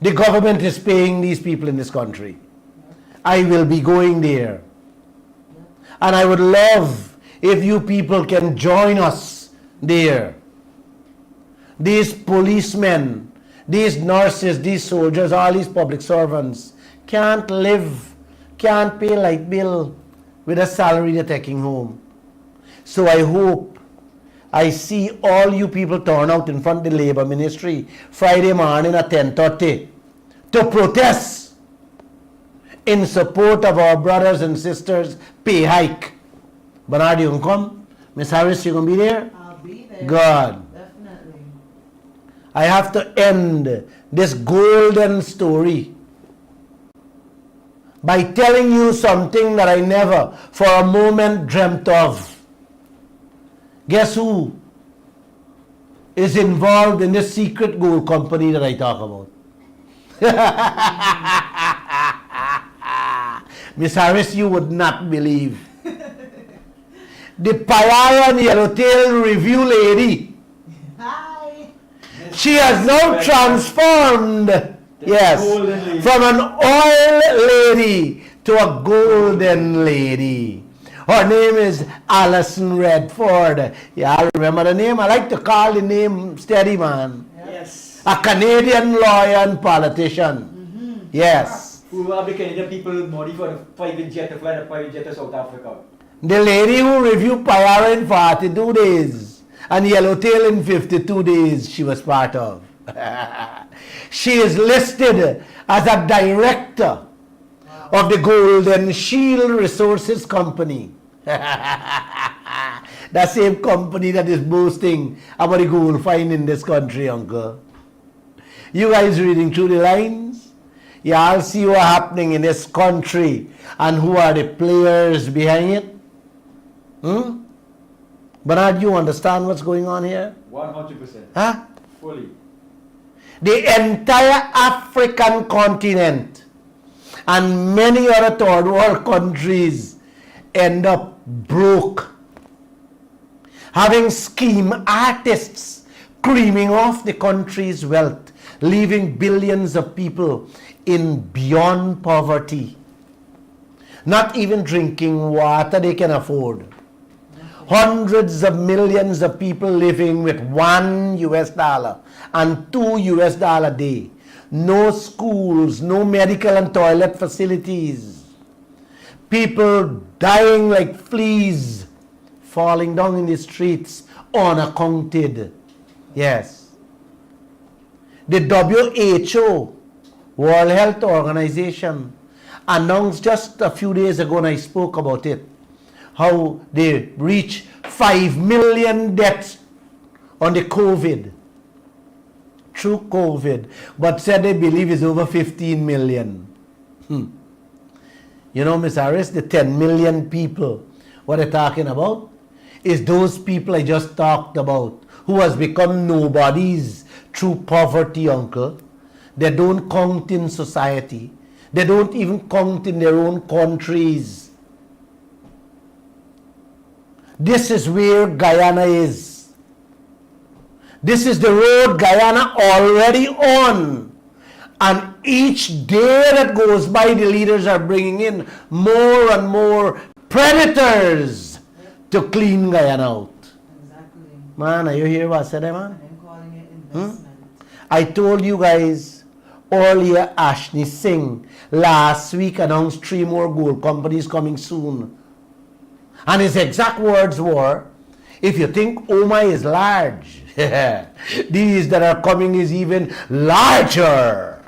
the government is paying these people in this country. I will be going there. And I would love if you people can join us there. These policemen, these nurses, these soldiers, all these public servants can't live, can't pay light bill with a salary they're taking home. So I hope I see all you people turn out in front of the labor ministry Friday morning at 10:30 to protest in support of our brothers and sisters pay hike. Bernard, you can come? Miss Harris, you can be there? I'll be there. God. Definitely. I have to end this golden story by telling you something that I never for a moment dreamt of. Guess who is involved in this secret gold company that I talk about? Miss Harris, you would not believe. the Payara and Yellowtail review lady. Hi. She has now transformed, yes, golden lady. from an oil lady to a golden lady. Her name is Alison Redford. Yeah, I remember the name. I like to call the name steady, man. Yes. A Canadian lawyer and politician. Yes. Who are the Canadian people with money for the private jet to fly the private jet to South Africa? The lady who reviewed Payara in 42 days and Yellowtail in 52 days, she was part of. She is listed as a director of the Golden Shield Resources Company. That same company that is boasting about the gold find in this country, uncle. You guys reading through the lines? Yeah, I'll see what's happening in this country and who are the players behind it. Bernard, you understand what's going on here? 100%. Huh? Fully. The entire African continent and many other third world countries end up broke, having scheme artists creaming off the country's wealth, leaving billions of people in beyond poverty, not even drinking water they can afford. Hundreds of millions of people living with $1 and $2 a day. No schools, no medical and toilet facilities. People dying like fleas, falling down in the streets unaccounted. Yes. The WHO, World Health Organization, announced just a few days ago, and I spoke about it, how they reached 5 million deaths on the COVID, through COVID, but said they believe it's over 15 million. You know, Ms. Harris, the 10 million people, what they're talking about is those people I just talked about, who has become nobodies through poverty, uncle. They don't count in society. They don't even count in their own countries. This is where Guyana is. This is the road Guyana already on. And each day that goes by, the leaders are bringing in more and more predators to clean Guyana out. Exactly. Man, are you hear what I said, man? And I'm calling it investment. I told you guys earlier, Ashni Singh last week announced 3 more gold companies coming soon. And his exact words were, if you think Oma is large, these that are coming is even larger.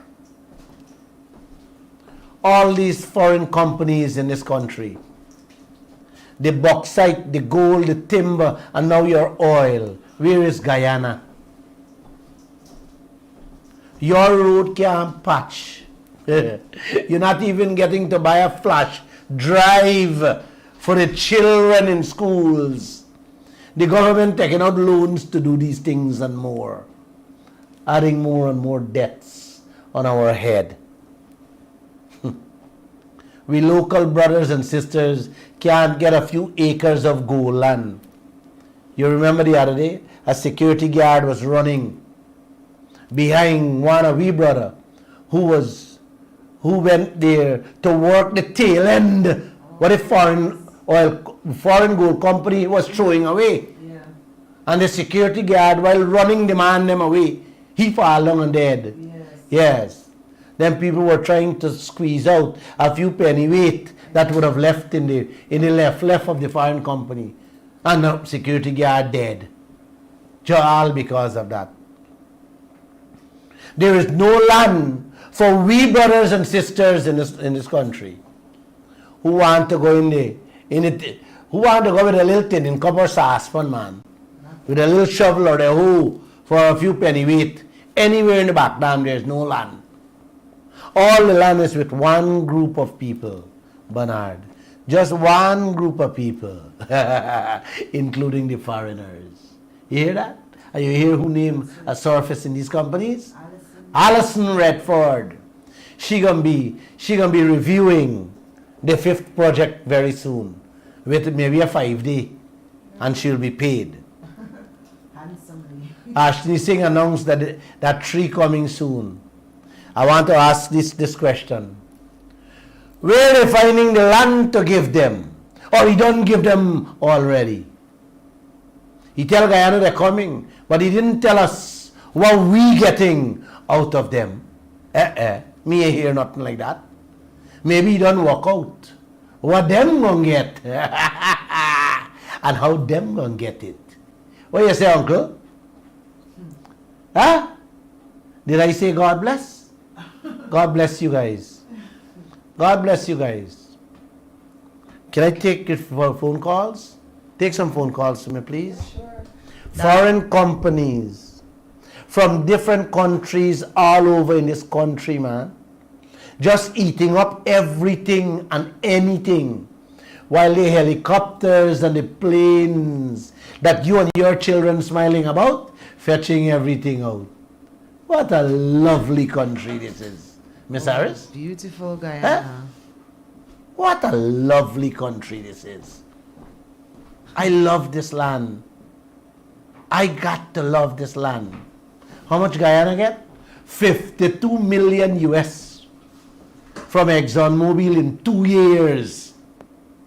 All these foreign companies in this country, the bauxite, the gold, the timber, and now your oil. Where is Guyana? Your road can't patch. You're not even getting to buy a flash drive for the children in schools. The government taking out loans to do these things and more, adding more and more debts on our head. We local brothers and sisters can't get a few acres of gold land. You remember the other day, a security guard was running behind one of we brother who went there to work the tail end what a foreign gold company was throwing away. Yeah. And the security guard, while running the man them away, he fell down and dead. Yes. Yes. Then people were trying to squeeze out a few penny weight that would have left in the left of the foreign company. And the security guard dead. All because of that. There is no land for we brothers and sisters in this country who want to go who want to go with a little tin in copper saucepan, man, with a little shovel or a hoe for a few penny weight. Anywhere in the back dam, there is no land. All the land is with one group of people, Bernard. Just one group of people, including the foreigners. You hear that? And you hear who named a surface in these companies? Alison Redford. She gonna be reviewing the 5th project very soon, with maybe a 5-day. and she'll be paid. Handsomely. Ashley Singh announced that tree coming soon. I want to ask this question. Where are they finding the land to give them? Or he don't give them already? He tell Guyana they're coming, but he didn't tell us what we getting out of them. Me ain't hear nothing like that. Maybe he don't work out. What them gonna get? And how them gonna get it? What you say, uncle? Huh? Did I say God bless? God bless you guys. God bless you guys. Can I take it for phone calls? Take some phone calls to me, please. Sure. Foreign companies from different countries all over in this country, man, just eating up everything and anything, while the helicopters and the planes that you and your children smiling about, fetching everything out. What a lovely country this is. Miss Harris? Beautiful Guyana. Huh? What a lovely country this is. I love this land. I got to love this land. How much Guyana get? 52 million US from ExxonMobil in 2 years.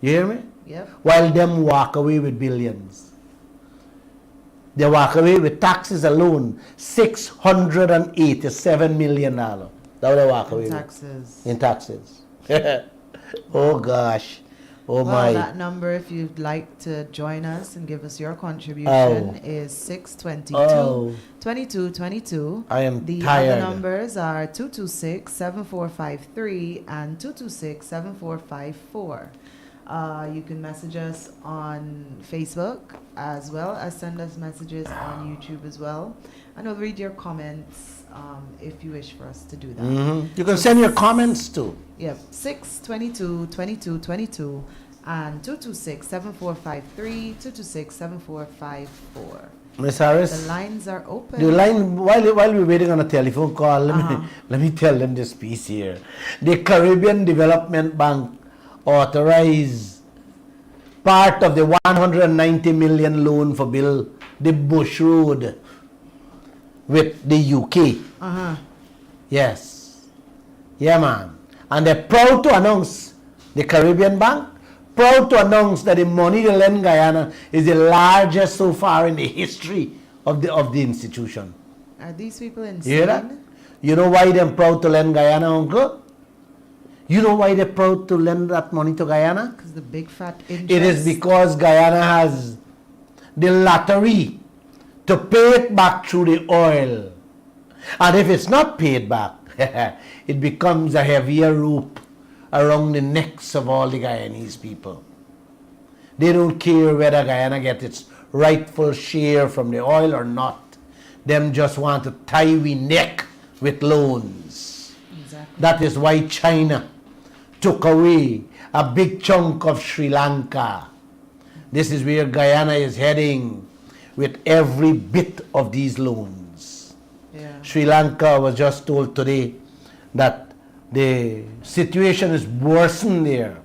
You hear me? Yep. While them walk away with billions. They walk away with taxes alone, $687 million. That's what they walk away Taxes. with. In taxes. Oh gosh. Oh Well, my. that number, if you'd like to join us and give us your contribution, is 622 2222. I am The tired. other numbers are 226-7453 and 226-7454. You can message us on Facebook as well as send us messages on YouTube as well. And we'll read your comments if you wish for us to do that. You can send your comments too. Yep, 622-2222 and 226-7453, 226-7454. Miss Harris? The lines are open. The line, while we're waiting on a telephone call, let me tell them this piece here. The Caribbean Development Bank authorized part of the 190 million loan for build the Bush Road with the UK. Yes. Yeah, man. And they're proud to announce, the Caribbean Bank, proud to announce that the money they lend Guyana is the largest so far in the history of the institution. Are these people insane? You hear that? You know why they're proud to lend Guyana, uncle? You know why they're proud to lend that money to Guyana? Because the big fat interest. It is because Guyana has the lottery to pay it back through the oil. And if it's not paid back, it becomes a heavier rope around the necks of all the Guyanese people. They don't care whether Guyana gets its rightful share from the oil or not. Them just want to tie we neck with loans. Exactly. That is why China took away a big chunk of Sri Lanka. This is where Guyana is heading with every bit of these loans. Yeah. Sri Lanka was just told today that the situation is worsened there.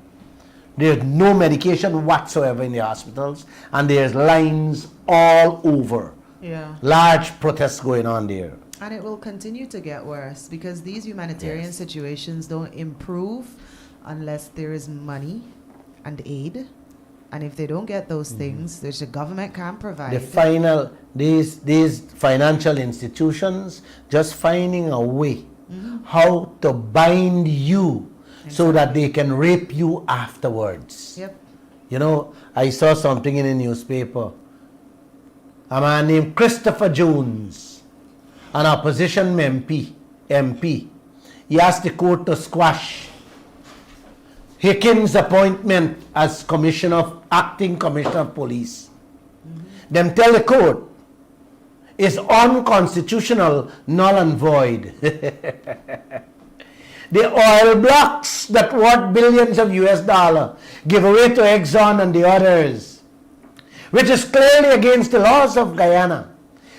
There's no medication whatsoever in the hospitals, and there's lines all over. Yeah. Large protests going on there. And it will continue to get worse because these humanitarian situations don't improve unless there is money and aid. And if they don't get those things, the government can't provide. These financial institutions just finding a way how to bind you so that they can rape you afterwards. Yep. You know, I saw something in the newspaper. A man named Christopher Jones, an opposition MP. He asked the court to squash Hickens' appointment as acting commissioner of police. Them tell the court it's unconstitutional, null and void. The oil blocks that worth billions of US dollars give away to Exxon and the others, which is clearly against the laws of Guyana.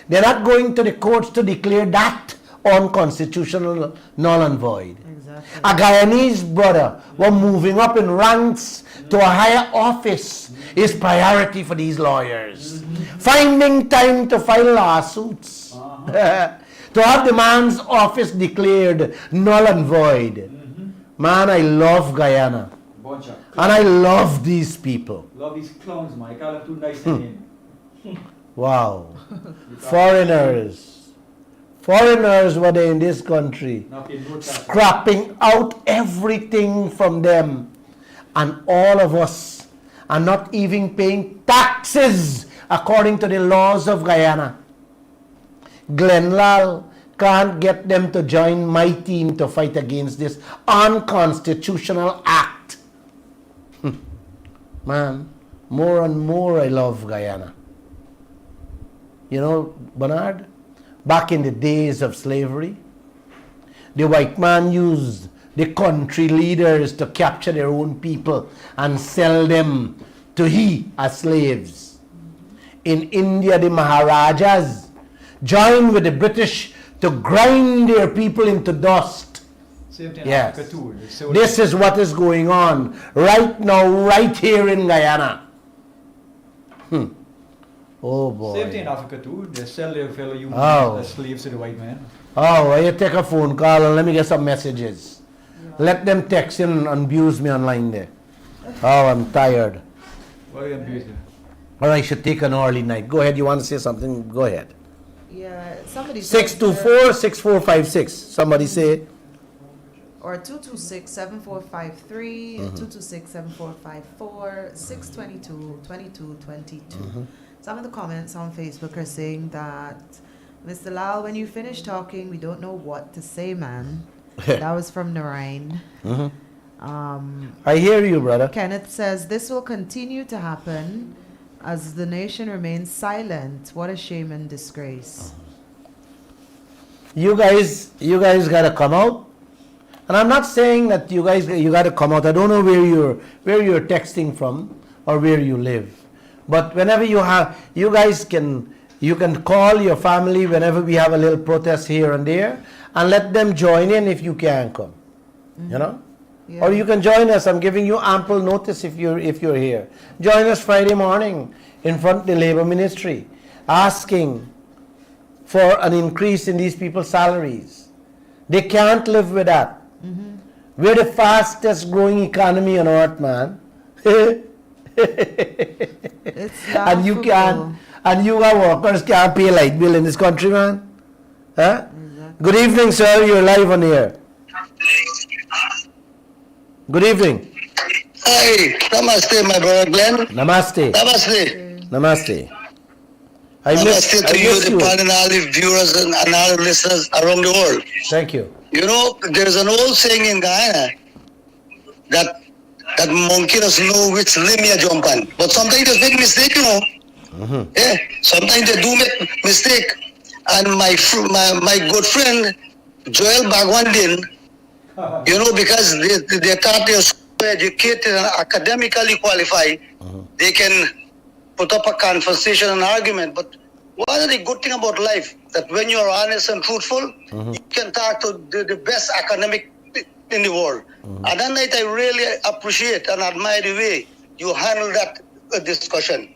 They're not going to the courts to declare that unconstitutional, null and void. Exactly. Exactly. A Guyanese brother were moving up in ranks to a higher office is priority for these lawyers. Finding time to file lawsuits. To have the man's office declared null and void. Man, I love Guyana. Bunch of And I love these people. love these clowns, man. I call them too nice name. Wow. Foreigners. Foreigners were there in this country, Not paying no tax. scrapping out everything from them. And all of us are not even paying taxes according to the laws of Guyana. Lall can't get them to join my team to fight against this unconstitutional act. Man, more and more I love Guyana. You know, Bernard, back in the days of slavery, the white man used the country leaders to capture their own people and sell them to he as slaves. In India, the Maharajas joined with the British to grind their people into dust. Same thing in Yes. Africa too. They sell- This is what is going on right now, right here in Guyana. Oh boy. Same thing in Africa too. They sell their fellow humans Oh. as slaves to the white man. Oh, well, you take a phone call and let me get some messages. Let them text in and abuse me online there. Oh, I'm tired. What are you abusing? Or I should take an early night. Go ahead, you want to say something? Go ahead. Yeah, somebody says 624-6456. Somebody say. or 226-7453, 226-7454, 622-2222. Some of the comments on Facebook are saying that, Mr. Lall, when you finish talking, we don't know what to say, man. That was from Narayan. I hear you, brother. Kenneth says, this will continue to happen as the nation remains silent. What a shame and disgrace. You guys gotta come out. And I'm not saying that you gotta come out. I don't know where you're texting from or where you live. But whenever you guys can call your family whenever we have a little protest here and there and let them join in if you can come. You know? Yeah. Or you can join us. I'm giving you ample notice if you're here. Join us Friday morning in front of the Labor Ministry asking for an increase in these people's salaries. They can't live with that. We're the fastest growing economy on earth, man. It's And you laughable. got workers can't pay light bill in this country, man. Huh? Good evening, sir. You're live on here. Good evening. Hi, namaste, my brother Glenn. Namaste. Namaste. Namaste. I Namaste miss to you, you. the Pananali viewers and our listeners around the world. Thank you. You know, there's an old saying in Guyana that monkey doesn't know which limb you jump on. But sometimes they make mistake, you know. Yeah, sometimes they do make mistake. And my good friend Joel Bagwandin, you know, because they thought they're so educated and academically qualified, they can put up a conversation and argument. But one of the good thing about life, that when you're honest and truthful, you can talk to the best academic in the world. And that night I really appreciate and admire the way you handle that discussion.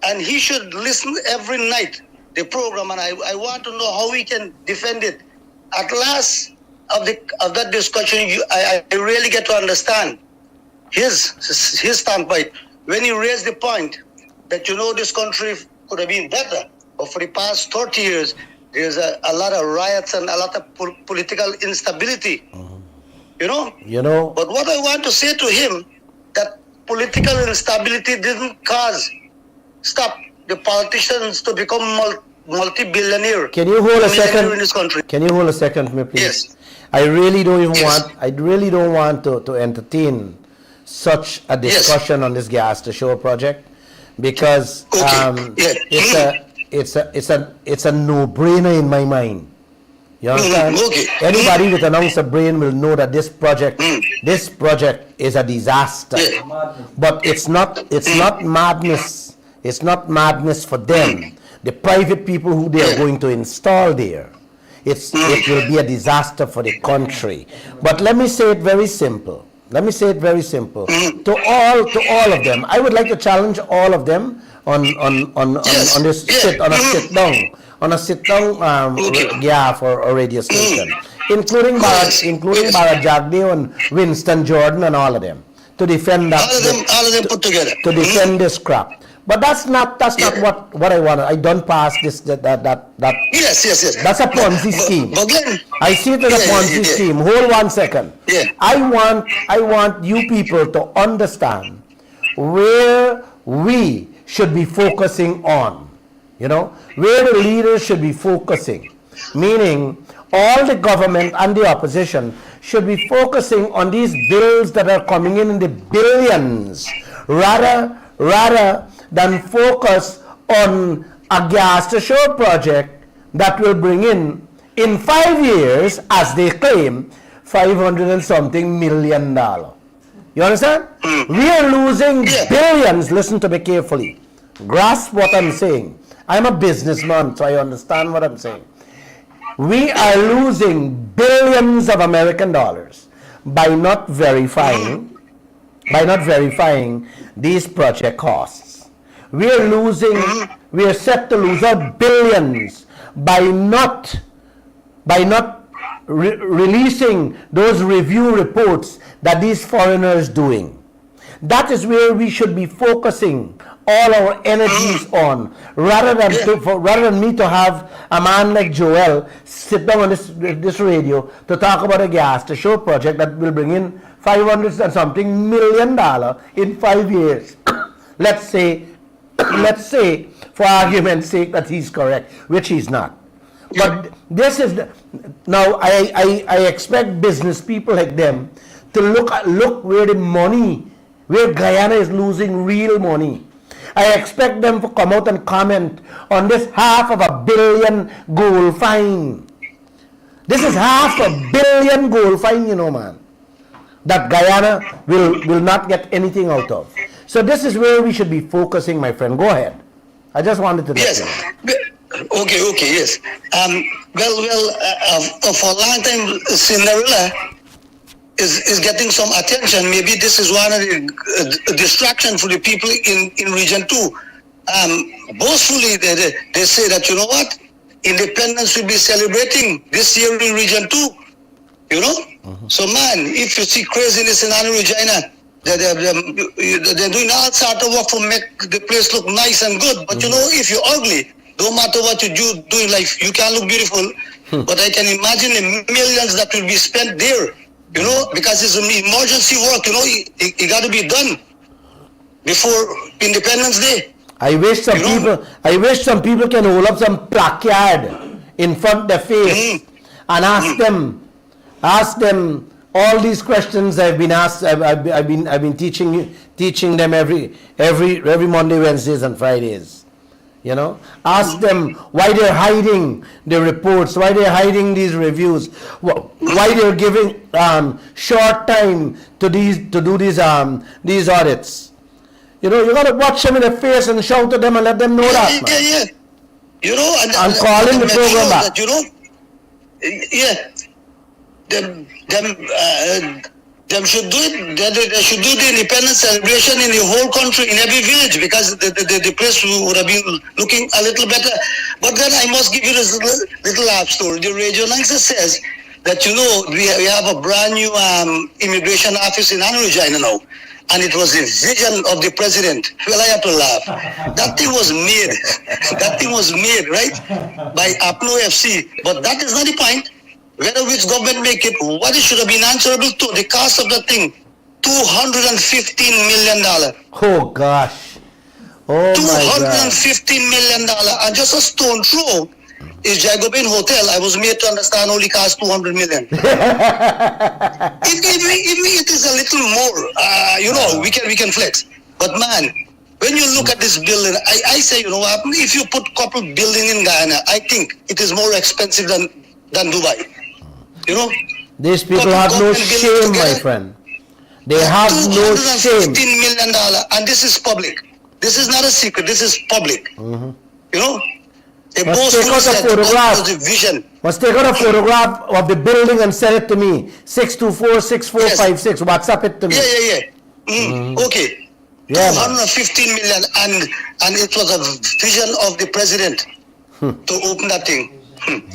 And he should listen every night, the program, and I want to know how we can defend it. At last of that discussion, I really get to understand his standpoint. When he raised the point that, you know, this country could have been better, but for the past 30 years, there's a lot of riots and a lot of political instability. You know? But what I want to say to him, that political instability didn't stop the politicians to become multi-billionaire. Can you hold a second? In this country. Can you hold a second for me, please? Yes. I really don't Yes. want to entertain such a discussion on this gas to show project because it's a no-brainer in my mind. You understand? Okay. Anybody with an ounce of brain will know that this project is a disaster. Yeah. But it's not madness. It's not madness for them. The private people who they are going to install there. it will be a disaster for the country. But let me say it very simple. Let me say it very simple. To all of them, I would like to challenge all of them on this sit down for a radio station, including Bharat Jagdev and Winston Jordan and all of them, to defend that. All of them put together. To defend this crap. But that's not what I want. I don't pass this that. Yes. That's a Ponzi scheme. But Glenn, I see it as a Ponzi scheme. Hold 1 second. Yeah. I want you people to understand where we should be focusing on. You know, where the leaders should be focusing. Meaning, all the government and the opposition should be focusing on these bills that are coming in the billions, rather than focus on a gas to shore project that will bring in 5 years, as they claim, $500 and something million. You understand? We are losing billions. Listen to me carefully. Grasp what I'm saying. I'm a businessman, so I understand what I'm saying. We are losing billions of American dollars by not verifying these project costs. We are set to lose out billions by not releasing those review reports that these foreigners doing. That is where we should be focusing all our energies on, rather than me to have a man like Joel sit down on this radio to talk about a gas to show project that will bring in $500 and something million in 5 years. Let's say, for argument's sake, that he's correct, which he's not. But this is now I expect business people like them to look where the money, where Guyana is losing real money. I expect them to come out and comment on this $500 million gold fine. This is $500 million gold fine, you know, man, that Guyana will not get anything out of. So this is where we should be focusing, my friend. Go ahead. I just wanted to let you know. Okay, yes. For a long time, Cinderella is getting some attention. Maybe this is one of the distraction for the people in Region 2. Boastfully, they say that, you know what, independence will be celebrating this year in Region 2. You know? So, man, if you see craziness in Regina, they're doing all sort of work to make the place look nice and good. But, you know, if you're ugly, don't matter what you do in life, you can look beautiful. But I can imagine the millions that will be spent there. You know, because it's an emergency work, you know, it got to be done before Independence Day. I wish some people can hold up some placard in front of their face and ask them all these questions I've been asked. I've been teaching them every Monday, Wednesdays, and Fridays. You know, ask them why they're hiding the reports, why they're hiding these reviews, why they're giving short time to do these audits. You know, you gotta watch them in the face and shout at them and let them know that, man. Yeah. You know, and calling the program back. That, you know, them should do it. They should do the independence celebration in the whole country, in every village, because the place would have been looking a little better. But then I must give you this little laugh story. The radio announcer says that, you know, we have a brand new immigration office in Regina now, and it was the vision of the president. Well, I have to laugh. That thing was made. That thing was made, right, by Apno FC. But that is not the point. Whether which government make it, what it should have been answerable to, the cost of the thing, $215 million. Oh gosh. Oh my God. $215 million. And just a stone throw is Jagobin Hotel. I was made to understand only cost $200 million. If it is a little more, you know, we can flex. But man, when you look at this building, I say, you know what, if you put couple building in Guyana, I think it is more expensive than Dubai. You know? These people have no shame, my friend. They have no shame. $215 million, and this is public. This is not a secret. This is public. You know? He Must take boastfully out a said that photograph. was the vision. Must take out a photograph of the building and send it to me. 624-6456. WhatsApp it to me. Yeah. Okay. Yeah, man. 215 million, and it was a vision of the president to open that thing.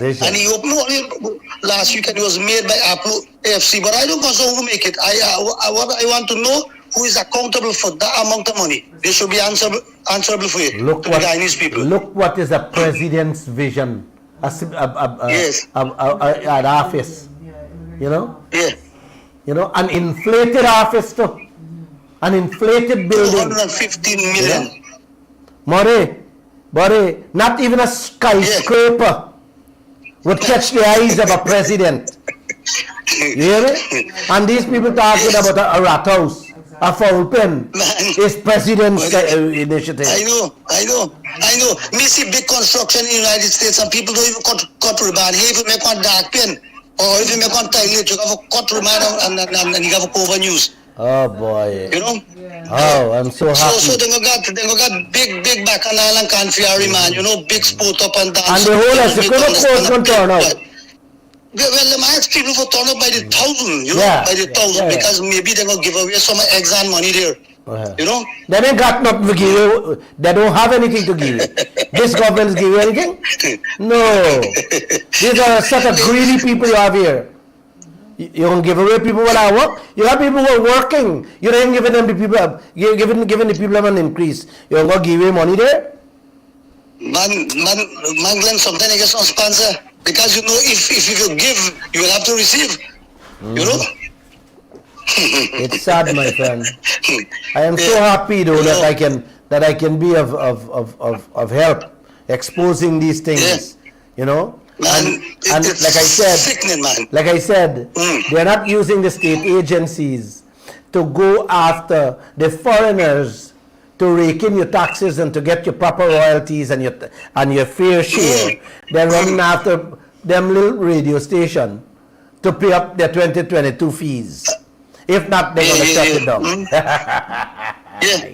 Vision. And he opened last week, and it was made by Apple AFC. But I don't know who make it. What I want to know, who is accountable for that amount of money. They should be answerable for it. Look to what, the Guyanese people. look what is the president's vision. Yes. At office. You know? Yeah. You know, an inflated office too. An inflated building. 215 million. More, not even a skyscraper would catch the eyes of a president. You hear me? And these people talking about a rat house, a foul pen, is president's initiative. I know. Me see big construction in the United States, and people don't even cut ribbon. Hey, if you make one dark pen, or if you make one toilet, you have a cut ribbon and you have a cover news. Oh boy. You know? Oh, I'm so happy. So they got big bacchanal and confiary, man. You know, big sport up and down. And the whole executive force can turn out. Well, I ask people for turn up by the thousand, you know, Yeah. by the thousand, because maybe they're going to give away some exam money there. You know? They ain't got nothing to give you. They don't have anything to give you. This government's give you anything? No. These are such a greedy people you have here. You don't give away people when I work. You have people who are working. You don't giving them the people. You're giving the people an increase. You don't go give away money there. Man, Glenn, sometimes I get some sponsor, because you know, if you give, you will have to receive. You know. It's sad, my friend. I am so happy though that I can be of help exposing these things. You know. Man, And it's like I said, sickening, man. like I said, they're not using the state agencies to go after the foreigners to rake in your taxes and to get your proper royalties and your fair share. They're running after them little radio station to pay up their 2022 fees. If not, they're going to shut it down. Yeah.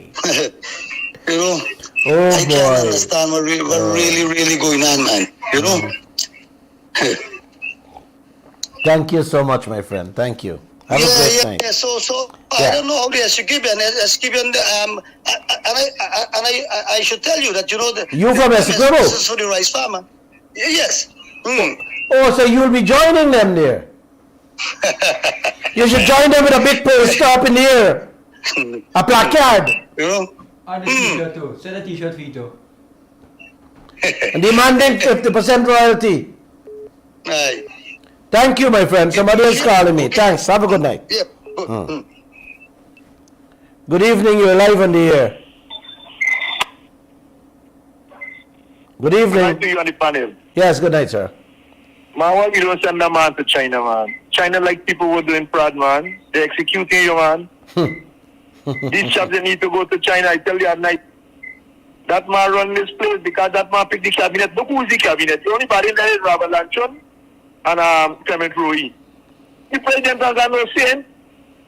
You know, Oh I can't boy. understand what really going on, man. You know. Thank you so much, my friend. Thank you. Have a great night. Yeah. So Yeah. I don't know how the Essequibian, and I should tell you that, you know, You from Essequibo? This is for the rice farmer. Yes. Oh, so you'll be joining them there? You should join them with a big poster up in the air. A placard. You know. And the t-shirt too. Send a t-shirt for you too. Demanding 50% royalty. Aye. Thank you, my friend. Somebody else calling me. Thanks. Have a good night. Yeah. Good evening. You're live on the air. Good Good evening. night to you on the panel. Yes, good night, sir. Man, why you don't send a man to China, man? China, like people were doing proud, man. They're executing you, man. These chaps, they need to go to China. I tell you at night. That man run this place because that man picked the cabinet. Look who's the cabinet. The only body there is Robert Lanchon and Clement Roy. The president has got no saying.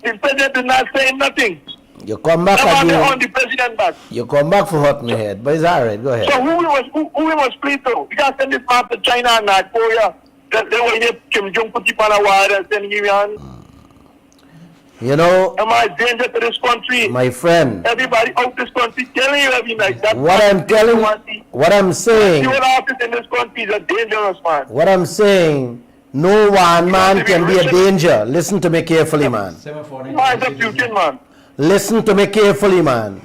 The president is not saying nothing. You come back That man on again. the president back. You come back for hurt me head. But it's all right. Go ahead. So who we must play to? We can't send this man to China and North Korea. They want to Kim Jong put it on a wire and send him on. You know, Am I danger to this country? my friend, Everybody out this country telling you every night that what I'm telling, what I'm saying, your office in this country is a dangerous man. what I'm saying, no one man can be a danger. Listen to me carefully, man. 749. Why is a Putin, man? Listen to me carefully, man.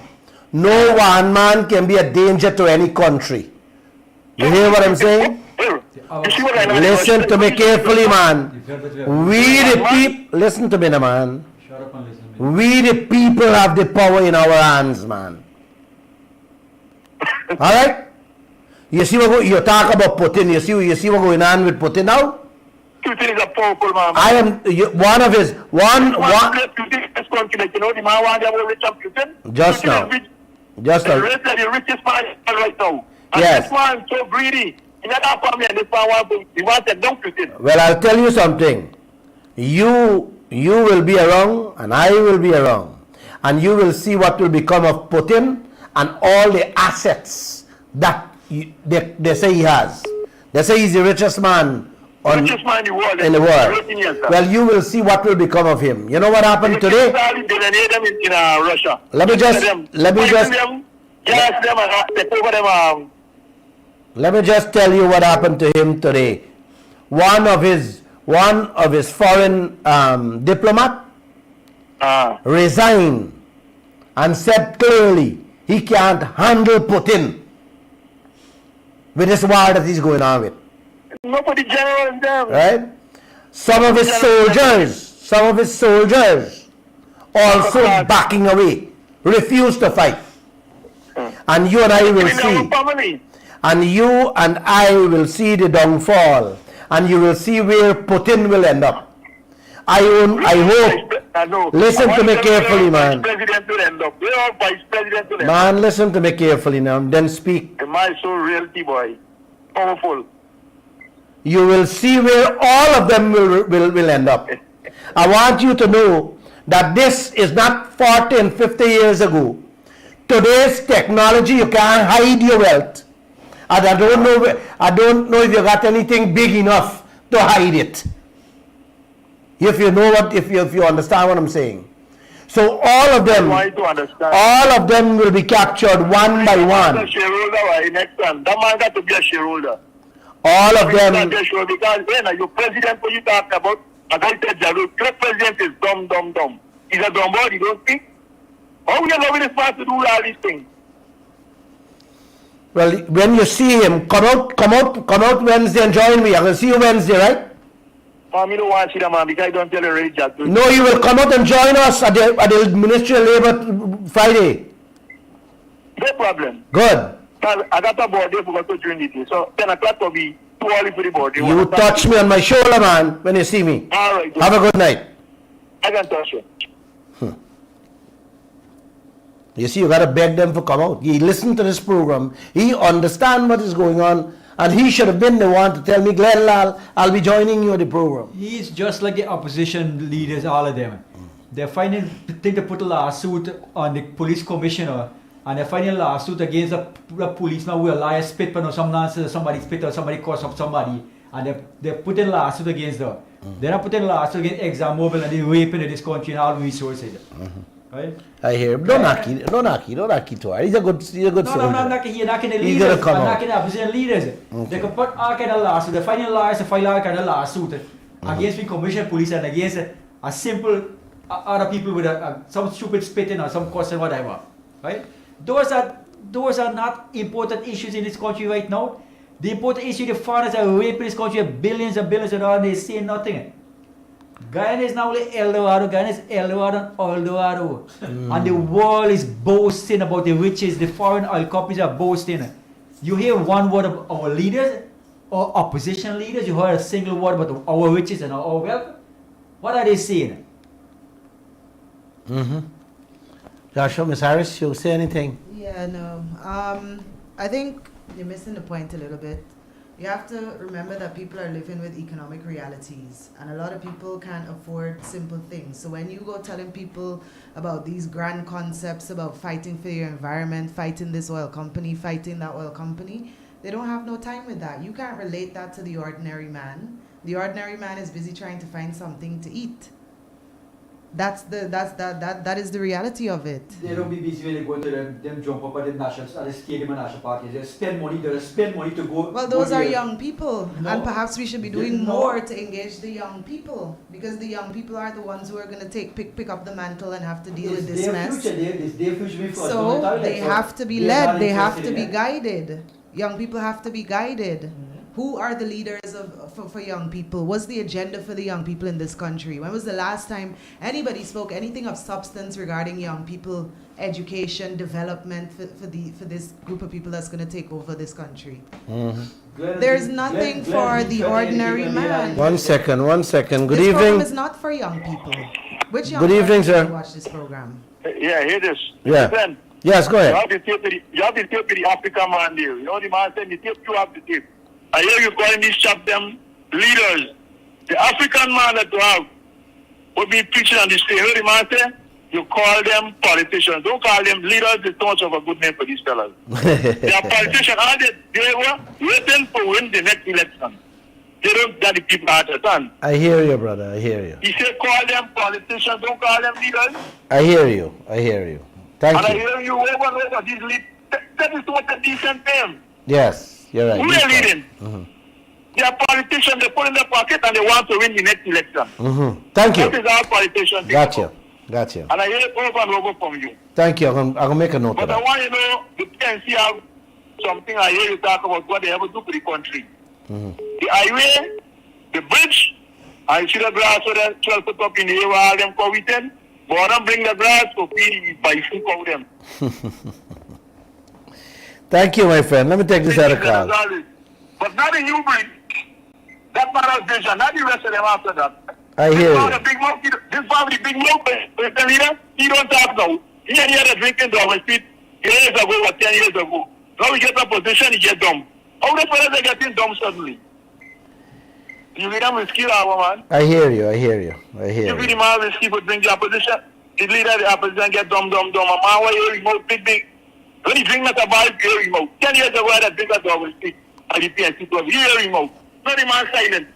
No one man can be a danger to any country. You hear what I'm saying? You see what I mean? Listen to me carefully, man. We the people, listen to me, now, man. Shut up and listen to me. We the people have the power in our hands, man. All right? You see what you talk about Putin. You see what's going on with Putin now? Putin is a powerful man. I am one of his one. Putin in this country, like, you know, the man want to have a rich of Putin. Just Putin now. is rich. Just The a, richest man right now. And Yes. this man is so greedy. He not for me, and this man wants to dump Putin. well, I'll tell you something. You will be around, and I will be around, and you will see what will become of Putin and all the assets that they say he has. They say he's the richest man Richest man in the world. in the world. Everything else, sir. Well, you will see what will become of him. You know what happened today? They them in Russia. Let me just take over them. Let me just tell you what happened to him today. One of his foreign diplomat resigned and said clearly he can't handle Putin with this war that he's going on with. Nobody general in them. Right? Some of his soldiers also backing away, refuse to fight. And you and I will see. And you and I will see the downfall. And you will see where Putin will end up. I hope. Listen to me carefully, man. Man, listen to me carefully now. Then speak. Am I so reality, boy? Powerful. You will see where all of them will end up. I want you to know that this is not 40 and 50 years ago. Today's technology, you can't hide your wealth. And I don't know if you got anything big enough to hide it. If you understand what I'm saying. So all of them will be captured one by one. Next time, that man got to be a shareholder. All of them. Because when your president, what you talk about, as I said, the president is dumb. He's a dumb boy, he don't speak. How are you going to start to do all these things? Well, when you see him, come out Wednesday and join me. I will see you Wednesday, right? I don't want to see that man because I don't tell you right, Jack. No, you will come out and join us at the Ministry of Labour Friday. No problem. Good. I got a board there for during the day. So 10 o'clock will be too early for the board. You touch me on my shoulder, man, when you see me. All right. Have a good night. I can touch you. You see, you got to beg them to come out. He listened to this program. He understand what is going on. And he should have been the one to tell me, Glenn Lall, I'll be joining you on the program. He's just like the opposition leaders, all of them. They're finding think to put a lawsuit on the police commissioner, and they're finding a lawsuit against a policeman who a liar spit on some nonsense, somebody spit or somebody cuss up somebody, and they're putting a lawsuit against them. They're not putting a lawsuit against ExxonMobil and they're raping this country and all resources. Right? I hear him. Don't knock it to her. He's a good soldier. No, I'm not knocking the leaders. I'm knocking the opposition leaders. Okay. They can put all kind of lawsuit. They're finding lawyers to file all kind of lawsuit against the commission police and against a simple other people with some stupid spitting or some cussing, whatever. Right? Those are not important issues in this country right now. The important issue, the foreigners are raping this country billions and billions and all, and they say nothing. Guyana is not only El Dorado, Guyana is El Dorado and El Dorado. And the world is boasting about the riches, the foreign oil companies are boasting. You hear one word of our leaders or opposition leaders, you heard a single word about our riches and our wealth. What are they saying? Joshua, Ms. Harris, you say anything? Yeah, no. I think you're missing the point a little bit. You have to remember that people are living with economic realities, and a lot of people can't afford simple things. So when you go telling people about these grand concepts about fighting for your environment, fighting this oil company, fighting that oil company, they don't have no time with that. You can't relate that to the ordinary man. The ordinary man is busy trying to find something to eat. That is the reality of it. They don't be busy when they go to them jump up at the stadium and national park. They spend money to go. Well, those are young people, and perhaps we should be doing more to engage the young people, because the young people are the ones who are going to pick up the mantle and have to deal with this mess. So they have to be led. They have to be guided. Young people have to be guided. Who are the leaders for young people? What's the agenda for the young people in this country? When was the last time anybody spoke anything of substance regarding young people, education, development for this group of people that's going to take over this country? There's nothing for the ordinary man. One second. Good This evening. program is not for young people. Which young Good evening, people sir. watch this program? Yeah, hear this. Yeah. Listen, Yes, go you ahead. have to tape to the African man there. You know the man said, the tape, you have the tape. I hear you calling these chap them leaders. The African man that you have will be preaching on the stage. Heard the man say, You call them politicians. Don't call them leaders. It's too much of a good name for these fellas. They are politicians. They were waiting to win the next election. They don't get the people out of turn. I hear you, brother. I hear you. He said call them politicians. Don't call them leaders. I hear you. I hear you. Thank And I you. hear you over and over. These leaders. That is what a decent name. Yes, you're right. Who are leading? Mm-hmm. They are politicians. They put in their pocket and they want to win the next election. Mm-hmm. Thank you. That is our politicians. Gotcha. Gotcha. And I hear it over and over from you. Thank you. I'm gonna make a note But of I that. want you to know, the PNC have something I hear you talk about what they ever do for the country. Mm-hmm. The highway, the bridge, I see the grass so that 12 put up in the air where all them come with them. But I don't bring the grass to feed by food cow them. Thank you, my friend. Let me take this other call. But not the new breed. That man of vision, not the rest of them after that. I hear you. This family, big mouth, the leader, he don't talk now. He ain't here drinking dog and speak years ago or 10 years ago. Now he get a position, he get dumb. How the fellas are getting dumb suddenly? You read them risky, our man. I hear you. I hear you. I hear You read you. him out risky for bring the opposition. The leader of the opposition get dumb. A man where you remote big. When he drink that about you remote. 10 years ago, I had a bigger dog and speak. And the PNC club, you remote. Not the man silent.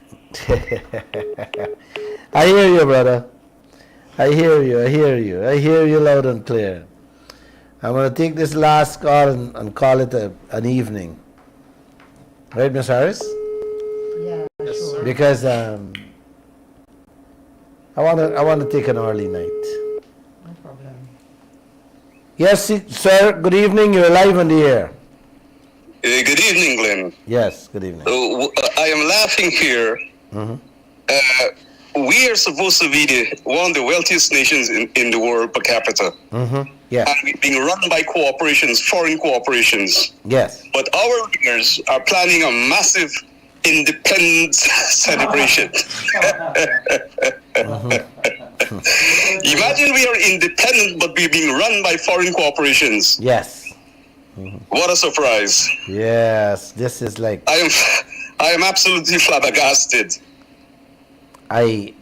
I hear you, brother. I hear you. I hear you. I hear you loud and clear. I'm going to take this last call and call it an evening. Right, Miss Harris? Yeah, sure. Because I want to take an early night. No problem. Yes, sir. Good evening. You're live on the air. Good evening, Glenn. Yes. Good evening. I am laughing here. Mm-hmm. We are supposed to be one of the wealthiest nations in the world per capita. Mm-hmm. Yes. And being run by corporations, foreign corporations. Yes. But our leaders are planning a massive independence celebration. Imagine we are independent, but we're being run by foreign corporations. Yes. What a surprise. Yes. This is like I am absolutely flabbergasted. I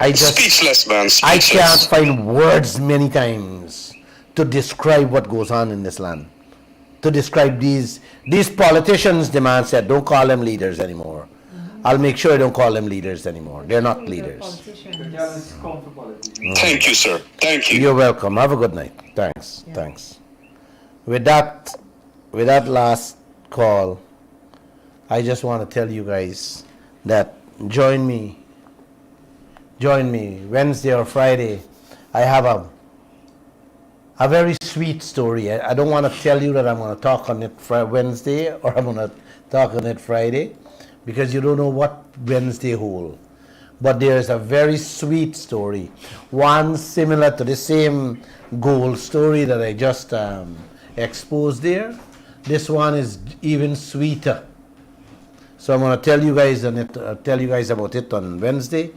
just Speechless, man. I Speechless. can't find words many times to describe what goes on in this land. To describe these politicians, the man said, don't call them leaders anymore. I'll make sure I don't call them leaders anymore. They're not leaders. Thank you, sir. Thank you. You're welcome. Have a good night. Thanks. Yeah. Thanks. With that last call, I just want to tell you guys that join me Wednesday or Friday. I have a very sweet story. I don't want to tell you that I'm going to talk on it Wednesday or I'm going to talk on it Friday because you don't know what Wednesday holds. But there's a very sweet story, one similar to the same gold story that I just exposed there. This one is even sweeter. So I'm going to tell you guys about it on Wednesday.